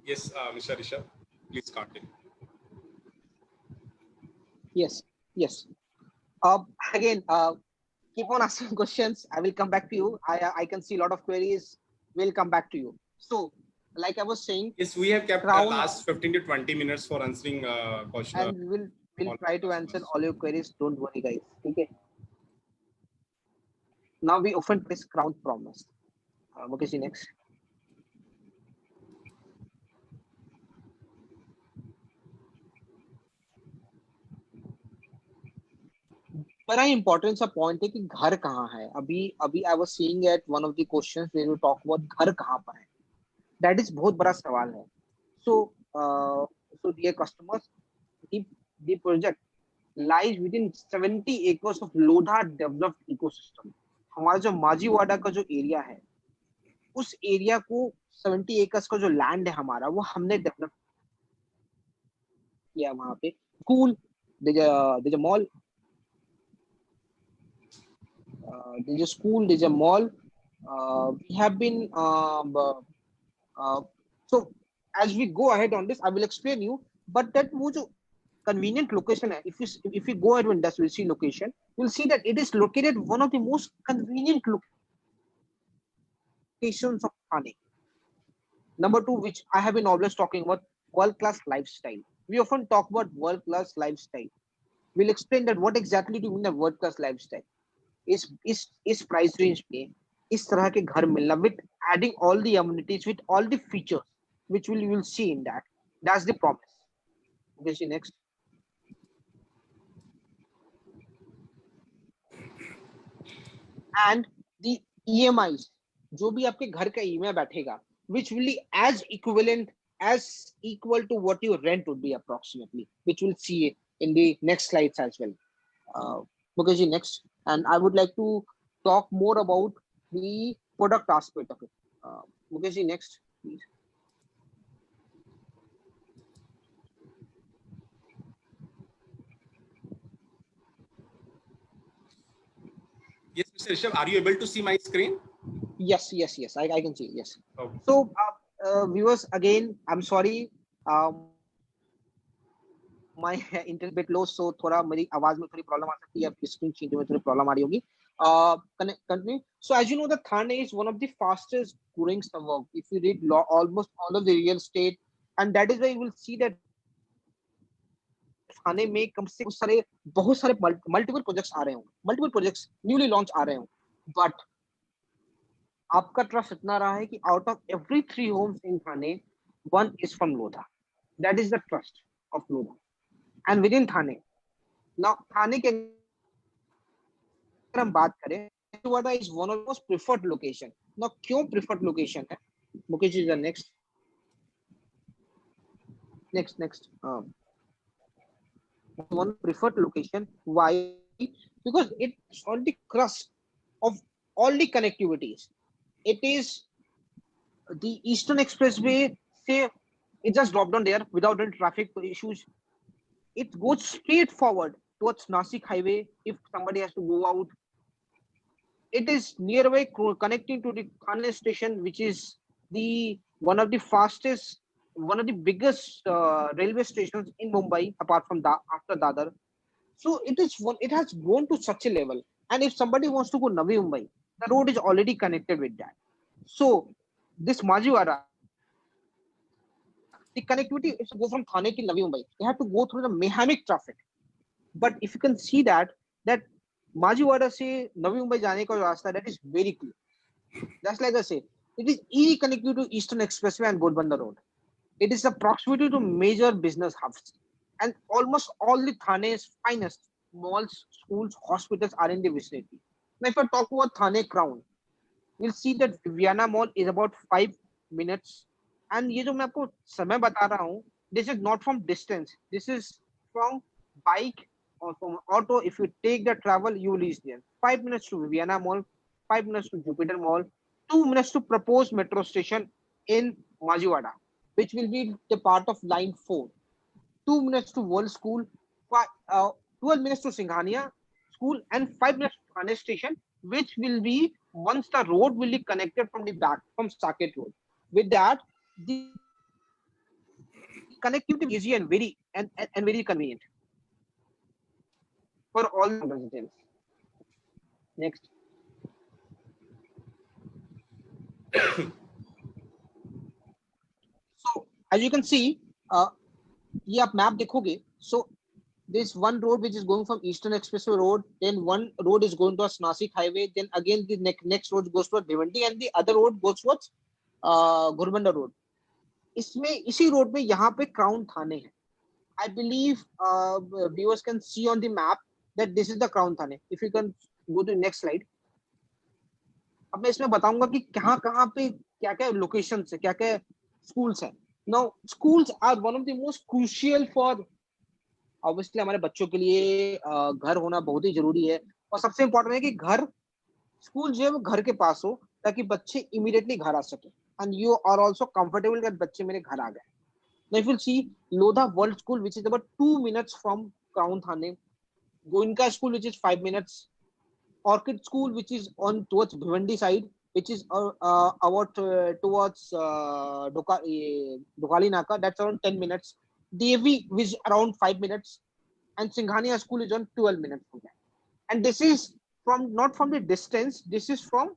Yes, Mr. Rishabh, please continue. Yes, yes. Again, keep on asking questions. I will come back to you. I can see a lot of queries. We'll come back to you. So, like I was saying, Yes, we have kept the Crown- last 15 to 20 minutes for answering questions. and we'll try to answer all your queries. Don't worry, guys. Okay. Now we often place Crown Promise. Mukesh, next. बड़ा important सा point है कि घर कहाँ है। अभी I was seeing at one of the questions when we talk about घर कहाँ पर है। दैट इज बहुत बड़ा सवाल है। So dear customers, the project lies within 70 acres of Lodha developed ecosystem. हमारा जो माजीवाड़ा का जो एरिया है, उस एरिया को 70 एकर्स का जो लैंड है हमारा, वो हमने डेवलप किया। वहां पे school, there's a mall, there's a school, there's a mall. We have been so as we go ahead on this, I will explain you. But that वो जो convenient location है, if you go ahead and we'll see location, you'll see that it is located one of the most convenient locations of Thane. Number 2, which I have been always talking about, world-class lifestyle. We often talk about world-class lifestyle. We'll explain that what exactly do you mean by world-class lifestyle. इस price range पे इस तरह के घर मिलना, with adding all the amenities, with all the features, which you will see in that. That's the promise. Okay, see next. And the EMIs, जो भी आपके घर का EMI बैठेगा, which will be as equal to what your rent would be approximately, which we'll see in the next slides as well. Mukesh, next. And I would like to talk more about the product aspect of it. Mukesh, next, please. Yes, Mr. Rishabh, are you able to see my screen? Yes, I can see, yes. Okay. So, viewers, again, I'm sorry. My internet bit low, so थोड़ा मेरी आवाज में थोड़ी problem आ सकती है, आपकी screen change में थोड़ी प्रॉब्लम आ रही होगी. Continue. So as you know, the Thane is one of the fastest growing suburb. If you read almost all of the real estate, and that is why you will see that थाने में कम से बहुत सारे multiple projects आ रहे होंगे, multiple projects newly launch आ रहे होंगे. बट आपका ट्रस्ट इतना रहा है कि out of every 3 homes in Thane, 1 is from Lodha. That is the trust of Lodha. And within Thane, now Thane के अगर हम बात करें, Majiwada is one of the most preferred location. Now क्यों preferred location है? Mukesh is the next. One preferred location. Why? Because it's on the crust of all the connectivities. It is the Eastern Expressway. Say it just dropped down there without any traffic issues. It goes straight forward towards Nasik Highway if somebody has to go out. It is nearby connecting to the Thane station, which is the one of the fastest, one of the biggest railway stations in Mumbai, apart from after Dadar. So it has grown to such a level. And if somebody wants to go Navi Mumbai, the road is already connected with that. So this Majiwara, the connectivity is to go from Thane to Navi Mumbai. They have to go through the Mehamic traffic. But if you can see that Majiwara se Navi Mumbai जाने का रास्ता, that is very clear. That's like I say, it is easy connectivity to Eastern Expressway and Ghodbunder Road. It is a proximity to major business hubs, and almost all the Thane's finest malls, schools, hospitals are in the vicinity. Now, if I talk about Thane Crown, you'll see that Viviana Mall is about 5 minutes. And ये जो मैं आपको समय बता रहा हूँ, this is not from distance. This is from bike or from auto. If you take the travel, you will reach there. 5 minutes to Viviana Mall, 5 minutes to Jupiter Mall, 2 minutes to proposed metro station in Majiwada, which will be the part of line 4. 2 minutes to World School, 12 minutes to Singhania School, and 5 minutes to Thane Station, which will be once the road will be connected from the back, from Saket Road. With that, the connectivity is easy and very convenient for all the residents. Next. So as you can see, ये आप map देखोगे, so this one road which is going from Eastern Expressway Road, then one road is going towards Nasik Highway, then again the next road goes towards Bhiwandi, and the other road goes towards Ghodbunder Road. इसमें इसी road में यहाँ पे crown थाने है. I believe viewers can see on the map that this is the Crown Thane. If you can go to the next slide. अब मैं इसमें बताऊंगा कि कहाँ पे क्या-क्या locations है, क्या-क्या schools है. Now schools are one of the most crucial for obviously हमारे बच्चों के लिए घर होना बहुत ही जरूरी है, और सबसे इम्पोर्टेंट है कि घर स्कूल जो है वो घर के पास हो ताकि बच्चे इमीडिएटली घर आ सके, and you are also comfortable that बच्चे मेरे घर आ गए. Now if you see Lodha World School, which is about 2 minutes from Crown Thane, Goenka School, which is 5 minutes, Orchid School, which is on towards Bhiwandi side, which is about towards Dokali Naka, that's around 10 minutes. DAV is around 5 minutes, and Singhania School is on 12 minutes from that. And this is from not from the distance, this is from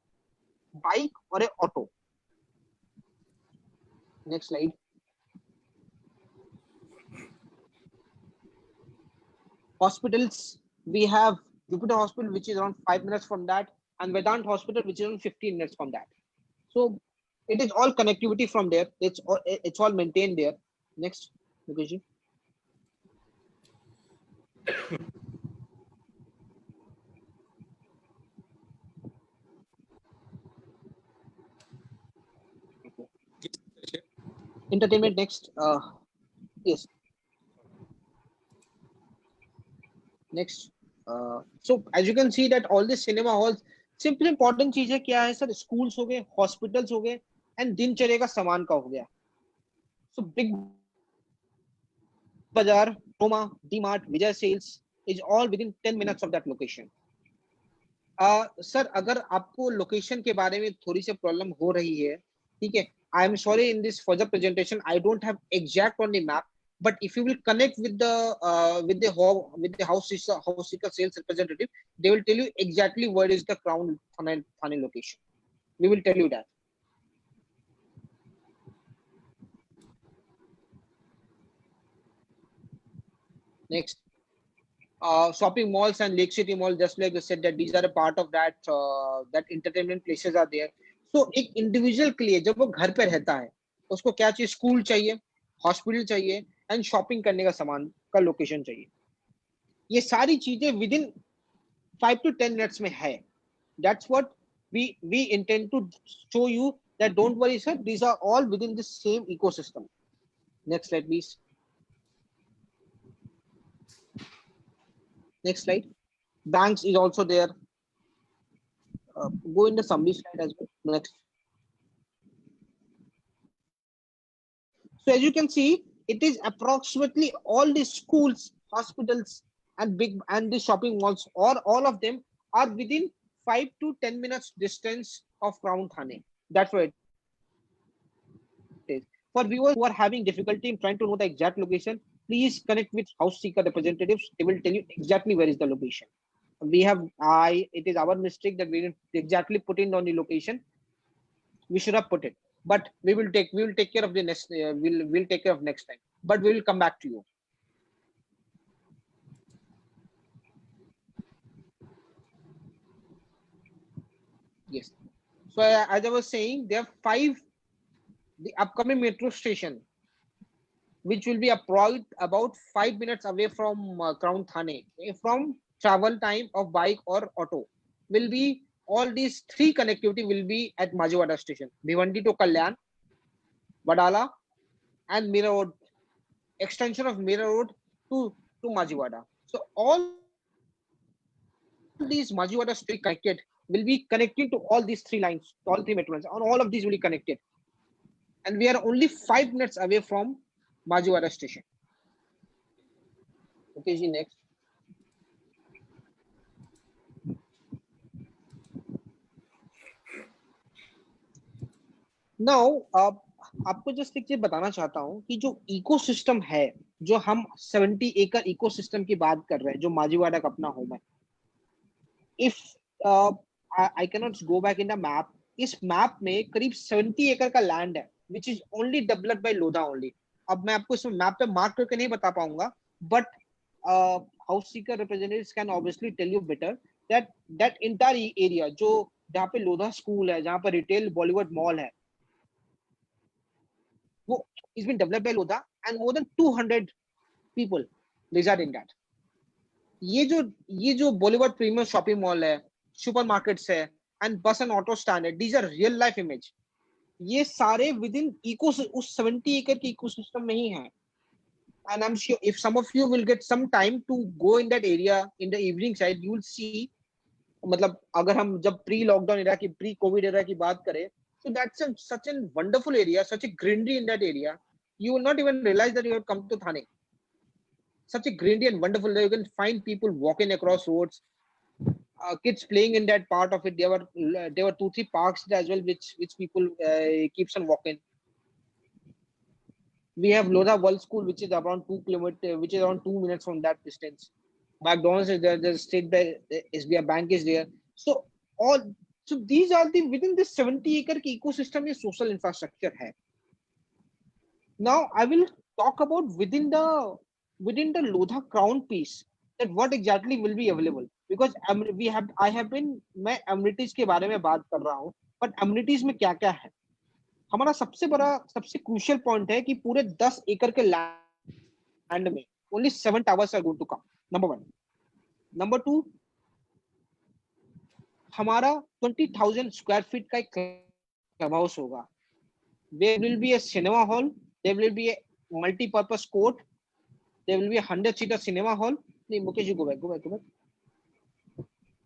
bike or a auto. Next slide. Hospitals, we have Jupiter Hospital, which is around 5 minutes from that, and Vedant Hospital, which is around 15 minutes from that. So it is all connectivity from there. It's all maintained there. Next, Mukesh. Entertainment next. Yes. Next. So as you can see that all the cinema halls, simple important चीजें क्या है sir, schools हो गए, hospitals हो गए, and दिनचर्या का सामान का हो गया. सो बिग बाजार, रोमा, DMart, Vijay Sales is all within 10 minutes of that location. Sir अगर आपको लोकेशन के बारे में थोड़ी सी प्रॉब्लम हो रही है, ठीक है, I am sorry, in this further presentation I don't have exact on the map, but if you will connect with the house seeker sales representative, they will tell you exactly where is the Crown Thane location. We will tell you that. Next, shopping malls and Lake City Mall, just like I said that these are a part of that that entertainment places are there. So एक individual के लिए जब वो घर पे रहता है उसको क्या चाहिए, स्कूल चाहिए, हॉस्पिटल चाहिए, एंड शॉपिंग करने का सामान का लोकेशन चाहिए. ये सारी चीजें विद इन 5 to 10 minutes में है. That's what we intend to show you, that don't worry sir, these are all within the same ecosystem. Next slide please. Next slide. Banks is also there. Go in the summary slide as well. Next. So as you can see, it is approximately all the schools, hospitals, and the shopping malls, or all of them are within 5 to 10 minutes distance of Crown Thane. That's right. For viewers who are having difficulty in trying to know the exact location, please connect with house seeker representatives. They will tell you exactly where is the location. It is our mistake that we didn't exactly put in on the location. We should have put it, but we will take care of the next. We'll take care of next time. But we will come back to you. Yes. So as I was saying, there are 5. The upcoming metro station, which will be about 5 minutes away from Crown Thane, from travel time of bike or auto, will be all these 3 connectivity will be at Majivada station, Bhiwandi to Kalyan, Vadala, and Mira Road, extension of Mira Road to Majivada. So all these Majivada street connected will be connecting to all these 3 lines, all 3 metro lines, and all of these will be connected. And we are only 5 minutes away from Majivada station. Okay, जी, next. Now, आपको just एक चीज बताना चाहता हूँ कि जो ecosystem है, जो हम 70 एकड़ इकोसिस्टम की बात कर रहे हैं, जो माजीवाड़ा का अपना होम है. If I can not go back in the map, इस मैप में करीब 70 एकड़ का लैंड है, which is only developed by Lodha only. अब मैं आपको इस मैप पे मार्क करके नहीं बता पाऊंगा, but house seeker representatives can obviously tell you better that entire area, जो जहाँ पे लोधा स्कूल है, जहाँ पर रिटेल बॉलीवुड मॉल है, वो is been developed by Lodha, and more than 200 people reside in that. ये जो बॉलीवुड प्रीमियम शॉपिंग मॉल है, सुपरमार्केट्स है, and bus and auto stand है, these are real life image. ये सारे विद इन उस 70 एकड़ के इकोसिस्टम में ही है. And I'm sure if some of you will get some time to go in that area in the evening side, you will see, मतलब अगर हम जब प्री लॉकडाउन एरा की, प्री कोविड एरा की बात करें, so that's such a wonderful area, such a greenery in that area. You will not even realize that you have come to Thane. Such a greenery and wonderful that you can find people walking across roads, kids playing in that part of it. There were 2-3 parks as well, which people keeps on walking. We have Lodha World School, which is around 2 kilometers, which is around 2 minutes from that distance. McDonald's is there, the State Bank, SBI Bank is there. So these are the within this 70 acre ecosystem is social infrastructure hai. Now I will talk about within the Lodha Crown piece, that what exactly will be available, because I have been, मैं amenities के बारे में बात कर रहा हूँ, but amenities में क्या क्या है. हमारा सबसे crucial point है कि पूरे 10 एकड़ के लैंड में only 7 towers are going to come. Number 1. Number 2, हमारा 20,000 square feet का एक क्लब हाउस होगा. There will be a cinema hall, there will be a multi-purpose court, there will be a 100-seater cinema hall. नहीं, Mukesh ji, go back.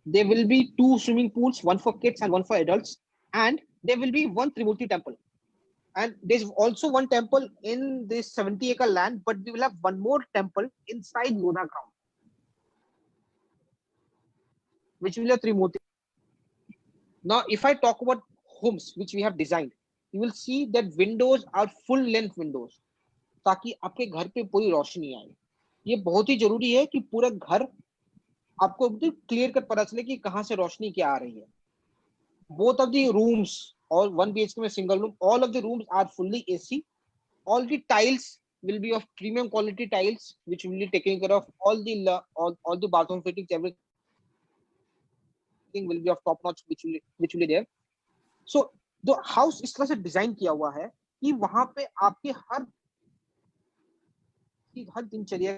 There will be 2 swimming pools, one for kids and one for adults, and there will be 1 Trimurti temple. And there's also 1 temple in this 70 acre land, but we will have 1 more temple inside Lodha ground, which will have Trimurti. Now, if I talk about homes which we have designed, you will see that windows are full length windows, ताकि आपके घर पे पूरी रोशनी आए. ये बहुत ही जरूरी है कि पूरा घर आपको क्लियर कट पता चले कि कहां से रोशनी क्या आ रही है. Both of the rooms, all 1 BHK में single room, all of the rooms are fully AC. All the tiles will be of premium quality tiles, which will be taking care of all the bathroom fittings. Everything will be of top notch, which will be there. So the house इस तरह से design किया हुआ है कि वहां पे आपके हर दिनचर्या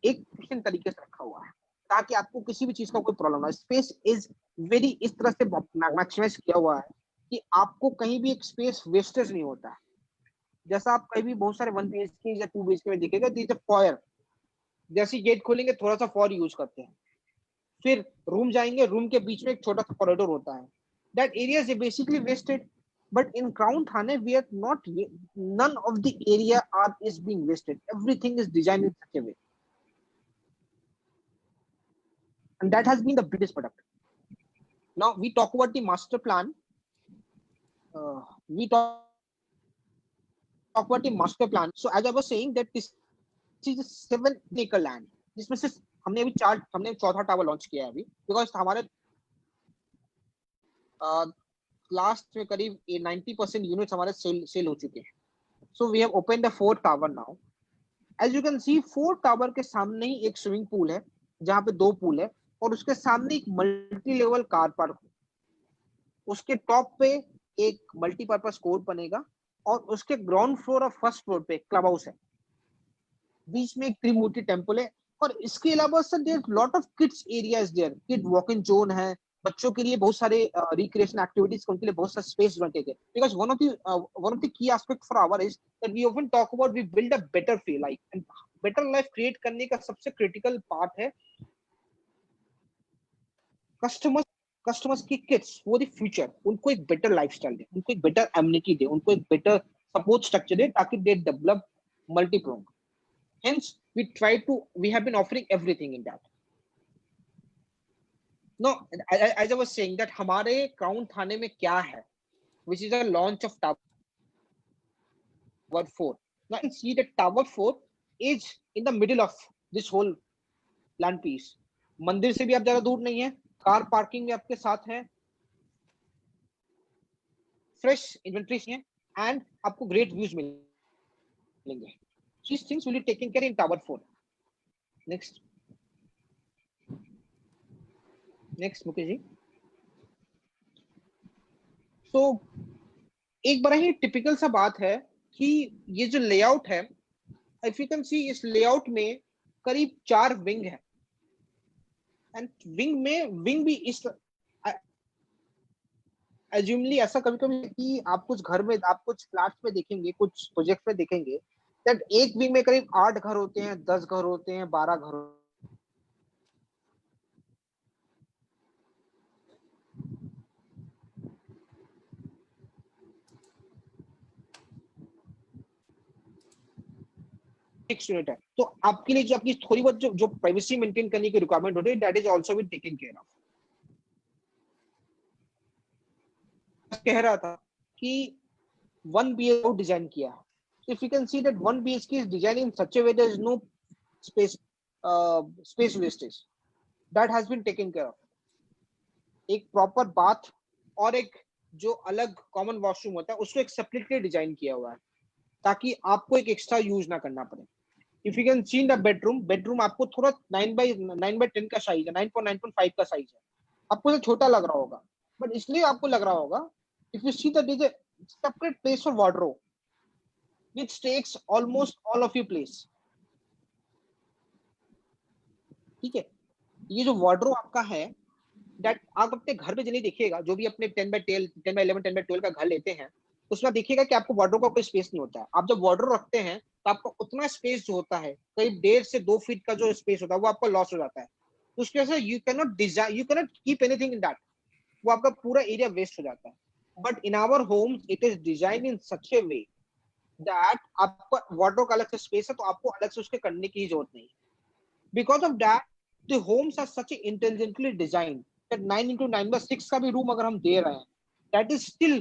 एक तरीके से रखा हुआ है, ताकि आपको किसी भी चीज का कोई प्रॉब्लम ना. स्पेस इज वेरी इस तरह से मैक्सिमाइज किया हुआ है कि आपको कहीं भी एक स्पेस वेस्टेज नहीं होता है. जैसा आप कहीं भी बहुत सारे 1 BHK या 2 BHK में दिखेगा, दिस इज फॉयर. जैसे गेट खोलेंगे थोड़ा सा फॉर यूज करते हैं, फिर रूम जाएंगे, रूम के बीच में एक छोटा सा कॉरिडोर होता है. That area is basically wasted, but in Crown Thane we are not, none of the area is being wasted. Everything is designed in such a way, and that has been the biggest product. Now we talk about the master plan. We talk talk about the master plan. So as I was saying that this is a 7-acre land, जिसमें से हमने चौथा tower launch किया है अभी, because हमारे last में करीब 90% यूनिट्स हमारे सेल हो चुके हैं. So we have open the 4th tower now. As you can see 4th tower के सामने ही एक स्विमिंग पूल है जहाँ पे 2 पूल है और उसके सामने एक मल्टी लेवल कार पार्क. उसके टॉप पे एक मल्टीपर्पज कोर्ट बनेगा और उसके ग्राउंड फ्लोर और फर्स्ट फ्लोर पे क्लब हाउस है. बीच में एक त्रिमूर्ति टेम्पल है और इसके अलावा sir there lot of kids areas there. Kid walking zone है, बच्चों के लिए बहुत सारे रिक्रिएशन एक्टिविटीज, उनके लिए बहुत सारे स्पेस बने थे. Because one of the key aspect for our is that we often talk about we build a better feel life. And better life create करने का सबसे क्रिटिकल पार्ट है कस्टमर्स की किड्स, वो द फ्यूचर, उनको एक बेटर लाइफस्टाइल दे, उनको एक बेटर एम्यूनिटी दे, उनको एक बेटर सपोर्ट स्ट्रक्चर दे ताकि they develop multiprong. Hence, we have been offering everything in that. No, as I was saying that हमारे क्राउन थाने में क्या है, which is a launch of Tower 4. Now you see that Tower 4 is in the middle of this whole land piece. मंदिर से भी आप ज्यादा दूर नहीं है, कार पार्किंग भी आपके साथ है, फ्रेश इन्वेंट्री है एंड आपको ग्रेट व्यूज मिलेंगे. These things will be taken care in Tower 4. Next, Mukesh ji. So, एक बड़ा ही टिपिकल सा बात है कि ये जो लेआउट है, if you can see इस लेआउट में करीब 4 विंग है. एंड विंग भी इस एज्यूमली ऐसा कभी-कभी कि आप कुछ घर में, आप कुछ फ्लैट्स में देखेंगे, कुछ प्रोजेक्ट में देखेंगे that एक विंग में करीब 8 घर होते हैं, 10 घर होते हैं, 12 घर यूनिट है. तो आपके लिए जो आपकी थोड़ी बहुत जो प्राइवेसी मेंटेन करने की रिक्वायरमेंट होती है, that is also been taken care of. कह रहा था कि 1 BHK डिजाइन किया है. If you can see that 1 BHK is designed in such a way there is no space wastage. That has been taken care of. एक proper bath और एक जो अलग common washroom होता है उसको एक separately डिजाइन किया हुआ है ताकि आपको एक एक्स्ट्रा यूज ना करना पड़े. If you can see in the bedroom आपको थोड़ा 9x10 का साइज है, 9.9.5 का साइज है. आपको तो छोटा लग रहा होगा, बट इसलिए आपको लग रहा होगा if you see that there is a separate place for wardrobe which takes almost all of your place. ठीक है, ये जो वार्डरोब आपका है, that आप अपने घर में जल्दी देखिएगा, जो भी अपने 10x11, 10x12 का घर लेते हैं, उसमें देखिएगा कि आपको वार्डरोब का कोई स्पेस नहीं होता है. आप जब वार्डरोब रखते हैं तो आपको उतना स्पेस जो होता है, करीब 1.5 से 2 फीट का जो स्पेस होता है, वो आपका लॉस हो जाता है. उसकी वजह से you cannot keep anything in that. वो आपका पूरा एरिया वेस्ट हो जाता है. But in our homes, it is designed in such a way that आपका वार्डरोब का अलग से स्पेस है तो आपको अलग से उसके करने की जरूरत नहीं. Because of that, the homes are such intelligently designed that 9x9/6 का भी रूम अगर हम दे रहे हैं, that is still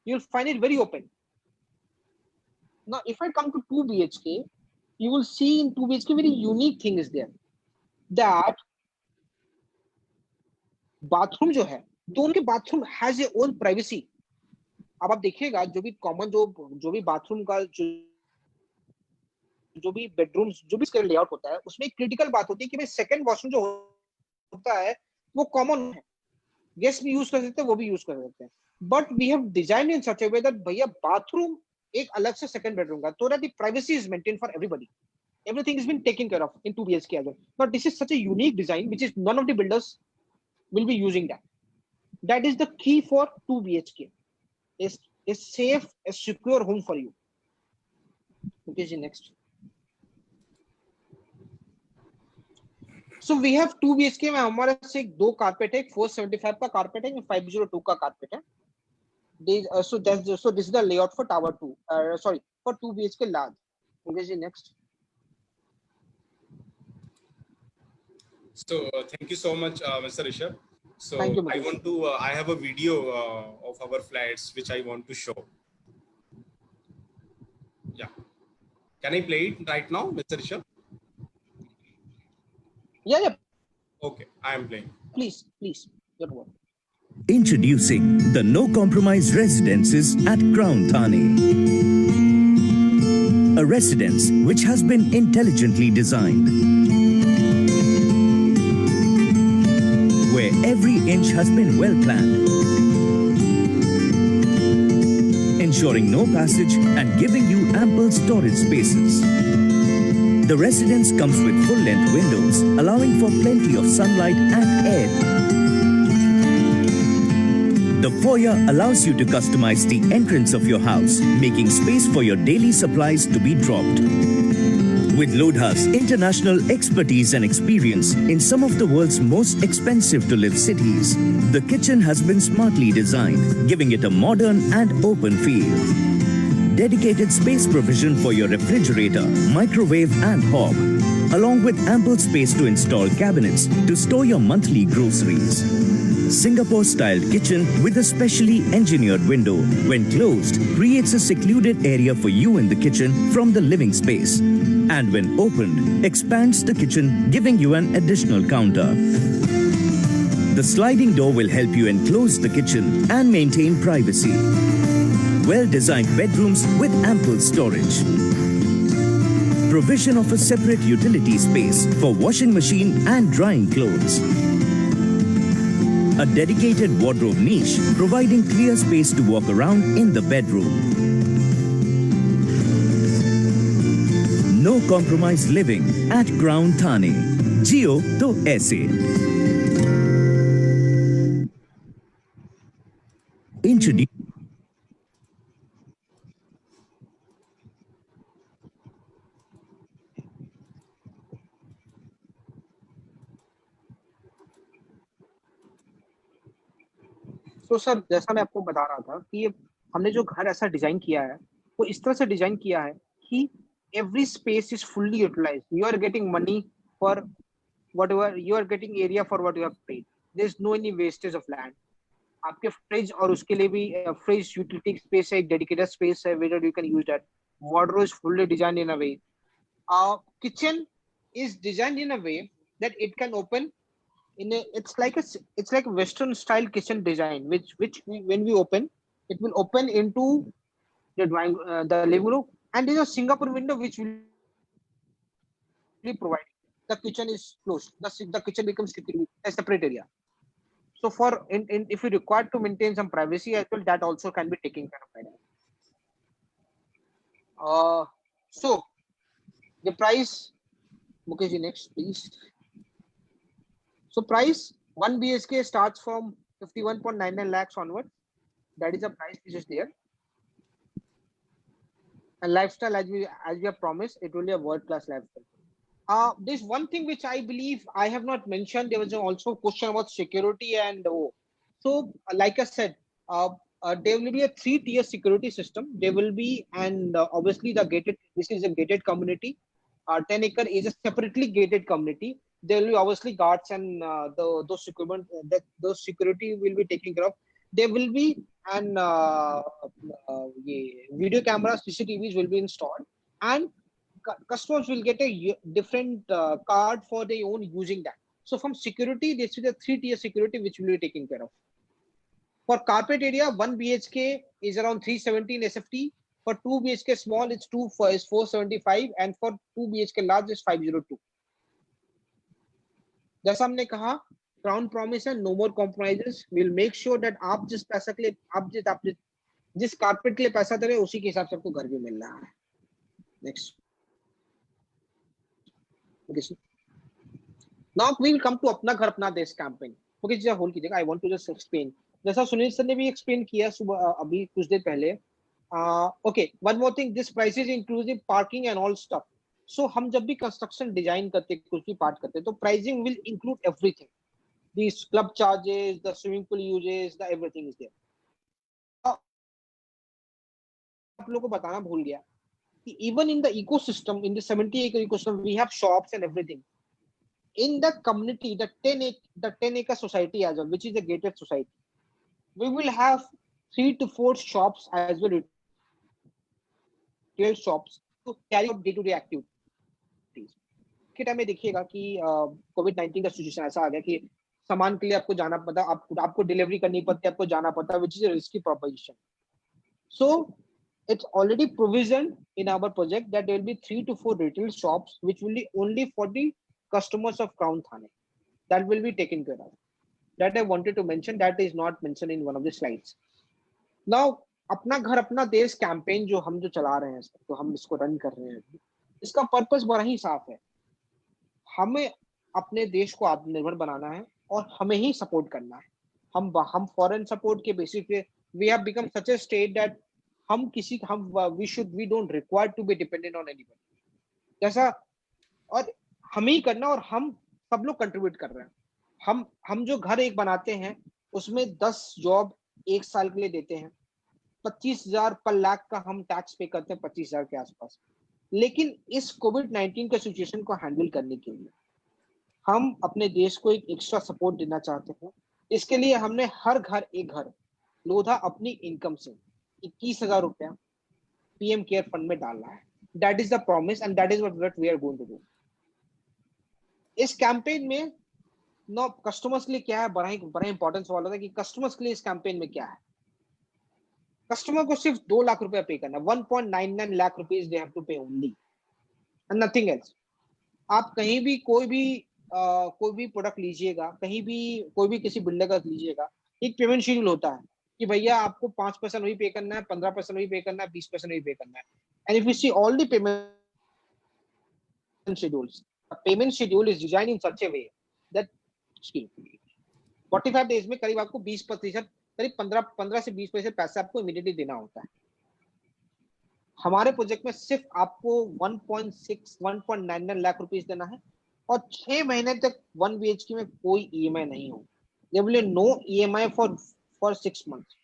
you'll find it very open. Now, if I come to 2 BHK, you will see in 2 BHK very unique thing is there that bathroom जो है, दोनों के bathroom has a own privacy. अब आप देखिएगा जो भी common जो भी बाथरूम का जो भी बेडरूम जो भी इसका लेआउट होता है, उसमें क्रिटिकल बात होती है कि भाई सेकंड वॉशरूम जो होता है वो कॉमन है, गेस्ट भी यूज कर सकते हैं, वो भी यूज कर सकते हैं. But we have design in such a way that भैया बाथरूम एक अलग से सेकंड बेडरूम का, so that the privacy is maintained for everybody. Everything has been taken care of in 2 BHK as well. But this is such a unique design which is none of the builders will be using that. That is the key for 2 BHK. Is a safe, a secure home for you. Okay, next. So we have 2 BHK में हमारे से 2 carpet है, 475 का carpet है, 502 का carpet है. So this is the layout for Tower 2. Sorry, for 2 BHK large. Okay, next. So thank you so much, Mr. Rishabh. So Thank you, I Mukesh. want to, I have a video of our flats which I want to show. Yeah. Can I play it right now, Mr. Rishabh? Yeah. Okay, I am playing. Please. Your word. Introducing the No Compromise Residences at Crown Thane. A residence which has been intelligently designed, where every inch has been well planned, ensuring no passage and giving you ample storage spaces. The residence comes with full-length windows, allowing for plenty of sunlight and air. The foyer allows you to customize the entrance of your house, making space for your daily supplies to be dropped. With Lodha's international expertise and experience in some of the world's most expensive to live cities, the kitchen has been smartly designed, giving it a modern and open feel. Dedicated space provision for your refrigerator, microwave and hob, along with ample space to install cabinets to store your monthly groceries. Singapore-style kitchen with a specially engineered window, when closed, creates a secluded area for you in the kitchen from the living space. And when opened, expands the kitchen, giving you an additional counter. The sliding door will help you enclose the kitchen and maintain privacy. Well-designed bedrooms with ample storage. Provision of a separate utility space for washing machine and drying clothes. A dedicated wardrobe niche providing clear space to walk around in the bedroom. No compromise living at Crown Thane. Jio to aise. Introduce. तो sir जैसा मैं आपको बता रहा था कि ये हमने जो घर ऐसा डिजाइन किया है वो इस तरह से डिजाइन किया है कि every space is fully utilized. You are getting money for whatever, you are getting area for what you have paid. There is no any wastage of land. आपके फ्रिज और उसके लिए भी फ्रिज यूटिलिटी स्पेस है, एक dedicated space है where you can use that. Wardrobe is fully designed in a way. Kitchen is designed in a way that it can open in a, it's like a Western style kitchen design, which when we open, it will open into the the living room, and there's a Singapore window which will be provided. The kitchen is closed. The kitchen becomes a separate area. So for if you require to maintain some privacy as well, that also can be taken care of by that. So the price, Mukesh ji, next please. So price 1 BHK starts from 51.99 lakhs onwards. That is the price which is there. And lifestyle, as we have promised, it will be a world-class lifestyle. There's one thing which I believe I have not mentioned. There was also a question about security and so like I said, there will be a 3-tier security system. There will be, and obviously this is a gated community. 10 acre is a separately gated community. There will be obviously guards and those security will be taken care of. There will be an video cameras, CCTVs will be installed, and customers will get a different card for their own using that. So from security, this is a 3-tier security which will be taken care of. For carpet area, 1 BHK is around 317 SFT. For 2 BHK small, it's 475, and for 2 BHK large is 502. जैसा हमने कहा, Crown promise and no more compromises. We'll make sure that आप जिस पैसा के लिए आप जिस कारपेट के लिए पैसा दे रहे हैं उसी के हिसाब से आपको घर भी मिल रहा है. Next. Okay. Now we will come to अपना घर अपना देश campaign. Okay, जैसा होल कीजिएगा. I want to just explain. जैसा सुनील सर ने भी explain किया सुबह अभी कुछ देर पहले. Okay, one more thing. This price is inclusive parking and all stuff. So हम जब भी कंस्ट्रक्शन डिजाइन करते कुछ भी पार्ट करते तो pricing will include everything, these club charges, the swimming pool uses, the everything is there. आप लोगों को बताना भूल गया कि even in the ecosystem, in the 70 acre ecosystem, we have shops and everything. In the community, the 10 acre society as well, which is a gated society, we will have 3 to 4 shops as well, retail shops carry out day to day activities. के time में देखिएगा कि कोविड-19 का situation ऐसा आ गया कि सामान के लिए आपको जाना पड़ता, आपको डिलीवरी करनी पड़ती है, आपको जाना पड़ता है, which is a risky proposition. So it's already provisioned in our project that there will be 3 to 4 retail shops which will be only for the customers of Crown Thane. That will be taken care of. That I wanted to mention, that is not mentioned in one of the slides. Now, अपना घर अपना देश campaign जो हम चला रहे हैं, तो हम इसको रन कर रहे हैं, इसका पर्पस बड़ा ही साफ है। हमें अपने देश को आत्मनिर्भर बनाना है और हमें ही सपोर्ट करना है। हम फॉरेन सपोर्ट के बेसिस पे we have become such a state that we don't require to be dependent on anybody, जैसा, और हम ही करना, और हम सब लोग कंट्रीब्यूट कर रहे हैं। हम जो घर एक बनाते हैं उसमें 10 जॉब 1 साल के लिए देते हैं, 25,000 पर लाख का हम टैक्स पे करते हैं, 25,000 के आसपास। लेकिन इस कोविड-19 का सिचुएशन को हैंडल करने के लिए हम अपने देश को एक एक्स्ट्रा सपोर्ट देना चाहते हैं। इसके लिए हमने हर घर एक घर लोधा अपनी इनकम से 21,000 रुपया पीएम केयर फंड में डालना है। That is the promise and that is what we are going to do. इस कैंपेन में नो कस्टमर्स के लिए क्या है, बड़ा ही इंपॉर्टेंट सवाल है कि कस्टमर्स के लिए इस कैंपेन में क्या है। कस्टमर को सिर्फ 2 लाख रुपया पे करना, 1.99 lakh rupees they have to pay only and nothing else. आप कहीं भी कोई भी प्रोडक्ट लीजिएगा, कहीं भी कोई भी किसी बिल्डर का लीजिएगा, एक पेमेंट शेड्यूल होता है कि भैया आपको 5% वही पे करना है, 15% वही पे करना है, 20% वही पे करना है। And if you see all the payment schedules, the payment schedule is designed in such a way that 45 days में करीब आपको 20%, करीब 15 से 20% पैसा आपको इमीडिएटली देना होता है। हमारे प्रोजेक्ट में सिर्फ आपको 1.99 लाख रुपीस देना है और 6 महीने तक 1 BHK में कोई EMI नहीं हो। There will be no EMI for 6 months.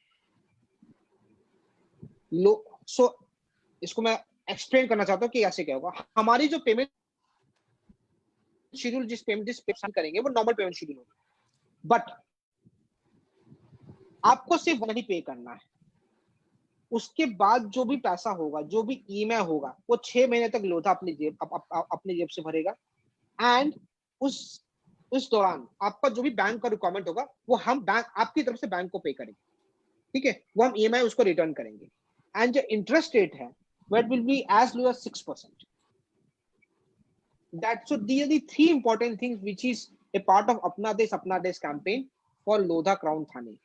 So इसको मैं एक्सप्लेन करना चाहता हूँ कि ऐसे क्या होगा। हमारी जो पेमेंट शेड्यूल जिस पेमेंट करेंगे वो नॉर्मल पेमेंट शेड्यूल होगा, बट आपको सिर्फ वही पे करना है। उसके बाद जो भी पैसा होगा, जो भी EMI होगा, वो 6 महीने तक लोधा अपनी जेब से भरेगा। एंड उस दौरान आपका जो भी बैंक का रिक्वायरमेंट होगा वो हम बैंक आपकी तरफ से बैंक को पे करेंगे, ठीक है, वो हम EMI उसको रिटर्न करेंगे। एंड जो इंटरेस्ट रेट है that will be as low as 6%. So these are the 3 important things which is a part of Apna Desh campaign for Lodha Crown Thane.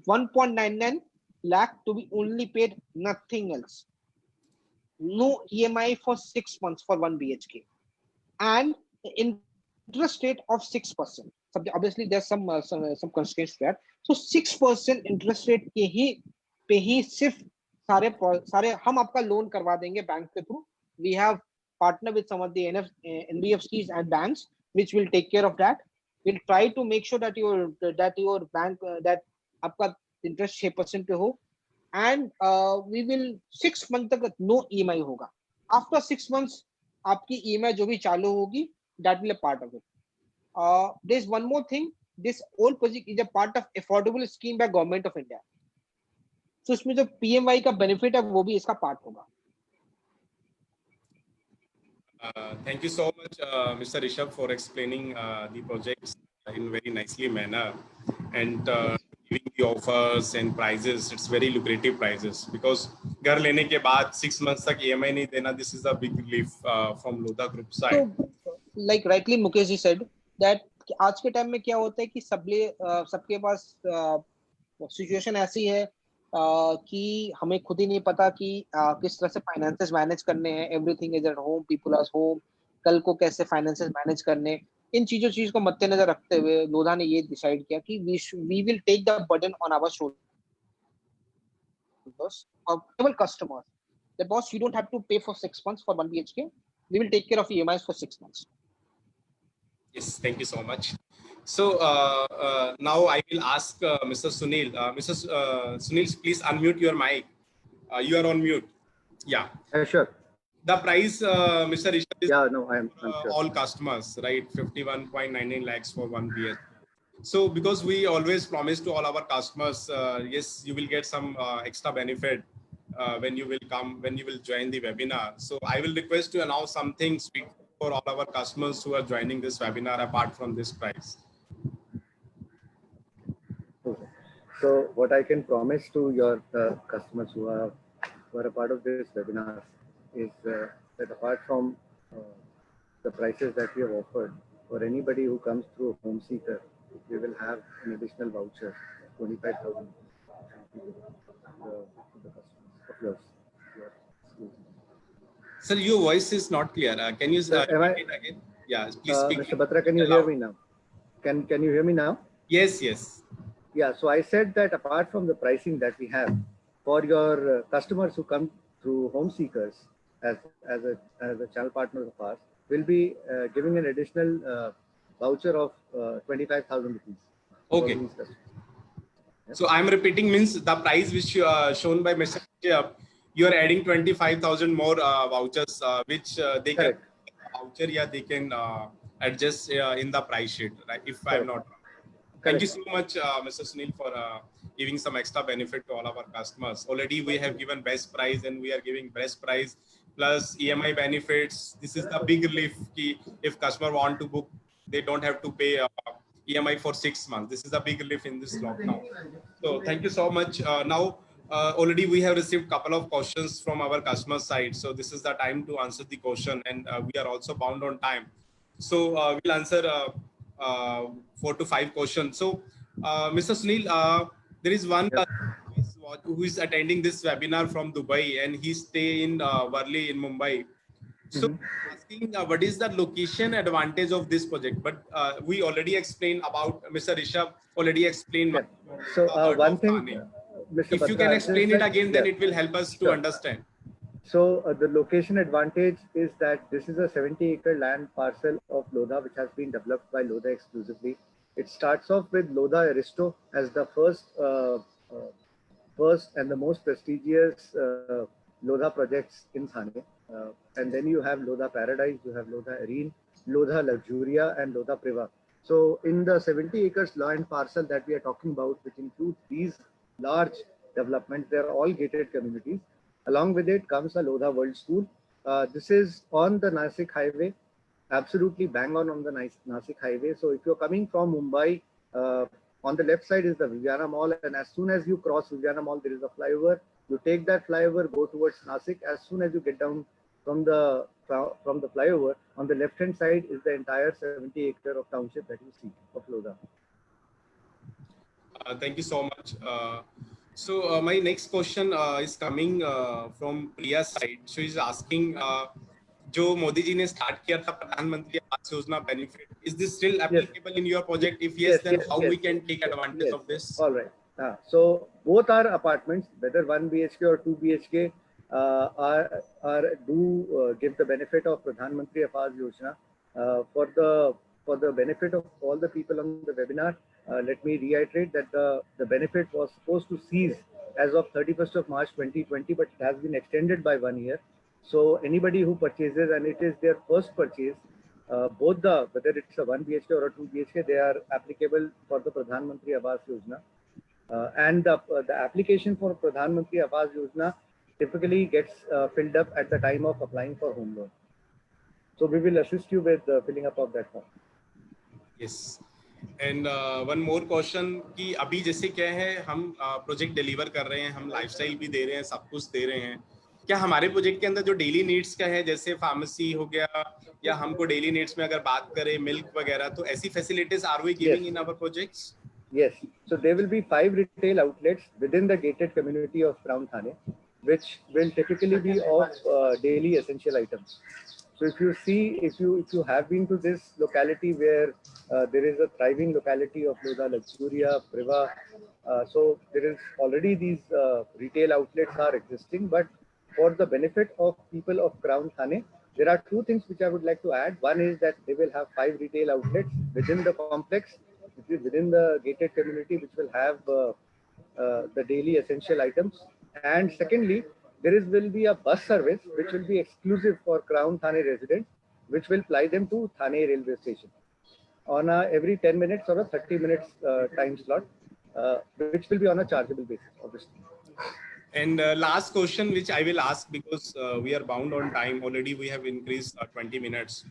1.99 lakh to be only paid, nothing else. No EMI for 6 months for 1 BHK. And interest rate of 6%. Obviously there's some constraints there. So 6% interest rate पे ही सिर्फ सारे हम आपका loan करवा देंगे bank के थ्रू। We have partner with some of the NBFCs and banks which will take care of that. We'll try to make sure that your bank that आपका इंटरेस्ट 6% पे हो, and we will 6 month तक no EMI होगा। After 6 months आपकी EMI जो भी चालू होगी, that will be a part of it. There's one more thing. This whole project is a part of affordable scheme by Government of India. तो इसमें जो PMY का बेनिफिट है वो भी इसका पार्ट होगा। Thank you so much, Mr. Rishabh, for explaining the projects in very nicely manner and giving the offers and prices. It's very lucrative prices because घर लेने के बाद 6 months तक EMI नहीं देना. This is a big relief from Lodha Group side. So, like rightly Mukesh ji said that आज के time में क्या होता है कि सबके पास सिचुएशन ऐसी है कि हमें खुद ही नहीं पता कि किस तरह से फाइनेंसेस मैनेज करने हैं। Everything is at home, people are home, कल को कैसे फाइनेंसेस मैनेज करने, इन चीज को मद्देनजर रखते हुए लोधा ने ये डिसाइड किया कि we will take the burden on our shoulders of केवल customers. The boss, you don't have to pay for 6 months for 1 BHK, we will take care of EMIs for 6 months. Yes, thank you so much. So now I will ask Mr. Sunil. Mr. Sunil, please unmute your mic. You are on mute. Yeah. Sure. The price, Mr. Rishabh, is I'm sure. all customers, right? 51.99 lakhs for 1 BHK. So because we always promise to all our customers, yes, you will get some extra benefit when you will join the webinar. So I will request you announce something sweet for all our customers who are joining this webinar apart from this prize. Okay. So what I can promise to your customers who are a part of this webinar is that apart from the prices that we have offered, for anybody who comes through Home Seeker, we will have an additional voucher, 25,000 the customers of yours. Sir, your voice is not clear. Can you repeat it again? Yeah, please speak. Mr. Batra, can you hear me now? Can you hear me now? Yes, yes. Yeah, so I said that apart from the pricing that we have for your customers who come through Home Seekers as a channel partner of ours, we'll be giving an additional voucher of 25,000 rupees. Okay. So I'm repeating means the price which shown by Mr. You are adding 25,000 more vouchers which they Correct. can voucher, yeah, they can adjust in the price sheet, right? If Correct. I'm not wrong. Thank you so much, Mr. Sunil, for giving some extra benefit to all of our customers. Already we have given best price and we are giving best price plus EMI benefits. This is the big relief. If customer want to book, they don't have to pay EMI for 6 months. This is a big relief in this lockdown. So thank you so much. Now, already we have received a couple of questions from our customer side. So this is the time to answer the question, and we are also bound on time. So we'll answer 4 to 5 questions. So Mr. Sunil, there is one who is attending this webinar from Dubai, and he stay in Worli in Mumbai. So asking what is the location advantage of this project? But we already explained about, Mr. Rishabh already explained. Yeah. So one thing, Mr. If you Batra, can explain it again, then yeah, it will help us to understand. So the location advantage is that this is a 70-acre land parcel of Lodha, which has been developed by Lodha exclusively. It starts off with Lodha Aristo as the first and the most prestigious Lodha projects in Thane. And then you have Lodha Paradise, you have Lodha Arene, Lodha Luxuria, and Lodha Priva. So in the 70 acres land parcel that we are talking about, which includes these large developments, they are all gated communities. Along with it comes a Lodha World School. This is on the Nasik Highway, absolutely bang on the Nasik Highway. So if you're coming from Mumbai, on the left side is the Viviana Mall, and as soon as you cross Viviana Mall, there is a flyover. You take that flyover, go towards Nasik. As soon as you get down from the flyover, on the left-hand side is the entire 70-acre of township that you see of Lodha. Thank you so much. So my next question is coming from Priya's side. So he's asking, जो मोदी जी ने start किया था प्रधानमंत्री Awas Yojana benefit, is this still applicable in your project? If yes, then how we can take advantage of this? All right. So both our apartments, whether 1 BHK or 2 BHK, do give the benefit of Pradhan Mantri Awas Yojana. For the benefit of all the people on the webinar, let me reiterate that the benefit was supposed to cease as of 31st of March 2020, but it has been extended by 1 year. So anybody who purchases, and it is their first purchase, whether it's a 1 BHK or a 2 BHK, they are applicable for the Pradhan Mantri Awas Yojana. And the application for Pradhan Mantri Awas Yojana typically gets filled up at the time of applying for home loan. So we will assist you with filling up of that form. Yes. And one more question कि अभी जैसे क्या है, हम project deliver कर रहे हैं, हम लाइफस्टाइल भी दे रहे हैं, सब कुछ दे रहे हैं. क्या हमारे प्रोजेक्ट के अंदर जो डेली नीड्स का है, जैसे फार्मेसी हो गया, या हमको डेली नीड्स में अगर बात करें मिल्क वगैरह, तो ऐसी facilities are we giving in our projects? Yes. So there will be 5 retail outlets within the gated community of Crown Thane, which will typically be of daily essential items. So if you see, if you have been to this locality where there is a thriving locality of Lodha Luxuria, Priva, so there is already these retail outlets are existing, but for the benefit of people of Crown Thane, there are 2 things which I would like to add. One is that they will have 5 retail outlets within the complex, which is within the gated community, which will have the daily essential items. And secondly, will be a bus service which will be exclusive for Crown Thane residents, which will ply them to Thane railway station on a every 10 minutes or a 30 minutes time slot, which will be on a chargeable basis, obviously. And last question, which I will ask because we are bound on time. Already we have increased 20 minutes.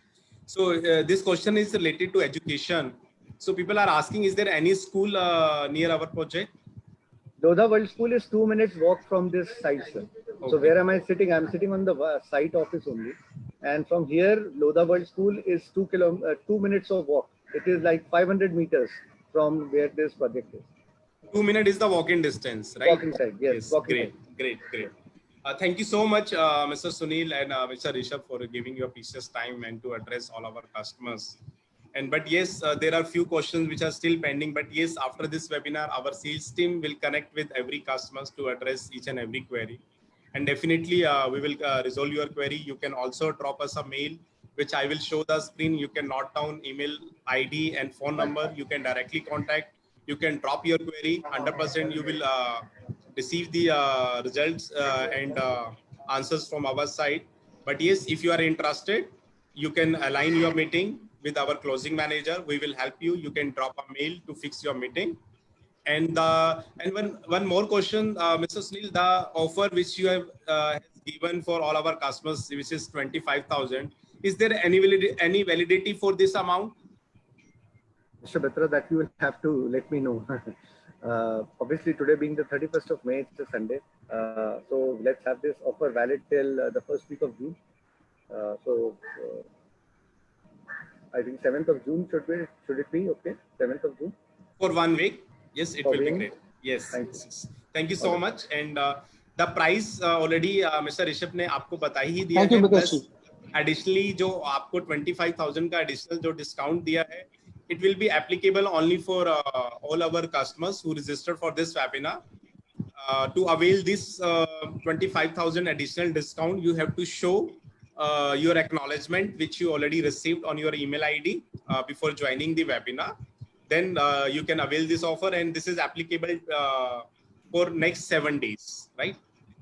So this question is related to education. So people are asking, is there any school near our project? Lodha World School is 2 minutes walk from this site, sir. So where am I sitting? I'm sitting on the site office only. And from here, Lodha World School is 2 minutes of walk. It is like 500 meters from where this project is. 2 minutes is the walk-in distance, right? Walking side, yes. Walking great, side. great. Thank you so much, Mr. Sunil and Mr. Rishabh, for giving your precious time and to address all our customers. But yes, there are few questions which are still pending. But yes, after this webinar, our sales team will connect with every customer to address each and every query. And definitely, we will resolve your query. You can also drop us a mail, which I will show the screen. You can note down email ID and phone number. You can directly contact. You can drop your query. 100% you will receive the results and answers from our side. But yes, if you are interested, you can align your meeting with our closing manager. We will help you. You can drop a mail to fix your meeting. And one more question, Mr. Sunil, the offer which you have given for all our customers, which is 25,000, is there any validity for this amount? Mr. Batra, that you will have to let me know. Obviously, today being the 31st of May, it's a Sunday. So let's have this offer valid till the first week of June. I think 7th of June should it be okay? 7th of June? For 1 week. Yes, it will be great. Yes. Thank you so much. And the price already Mr. Rishabh ने आपको बता ही दिया है. Plus additionally जो आपको 25,000 का additional जो discount दिया है, it will be applicable only for all our customers who registered for this webinar. To avail this 25,000 additional discount, you have to show your acknowledgement, which you already received on your email ID before joining the webinar. Then you can avail this offer, and this is applicable for next 7 days, right?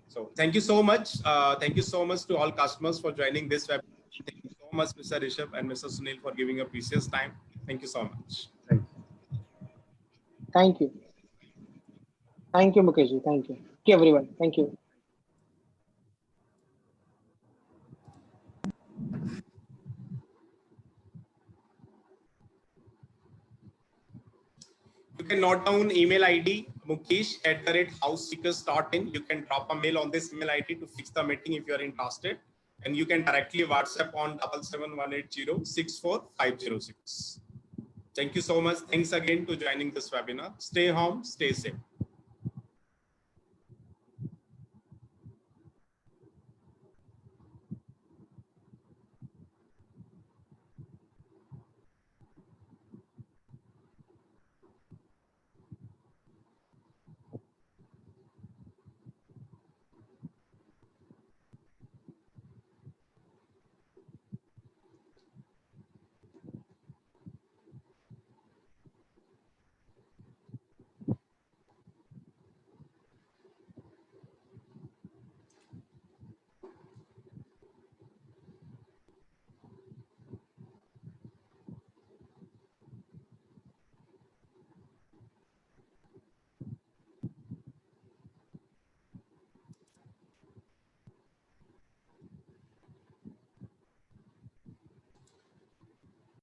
So thank you so much. Thank you so much to all customers for joining this webinar. Thank you so much, Mr. Rishabh and Mr. Sunil, for giving your precious time. Thank you so much. Thank you. Thank you, Mukesh. Thank you. Thank you, everyone. Thank you. You can note down email ID mukesh@houseseekers.in. You can drop a mail on this email ID to fix the meeting if you are interested. And you can directly WhatsApp on 77180 64506. Thank you so much. Thanks again to joining this webinar. Stay home, stay safe.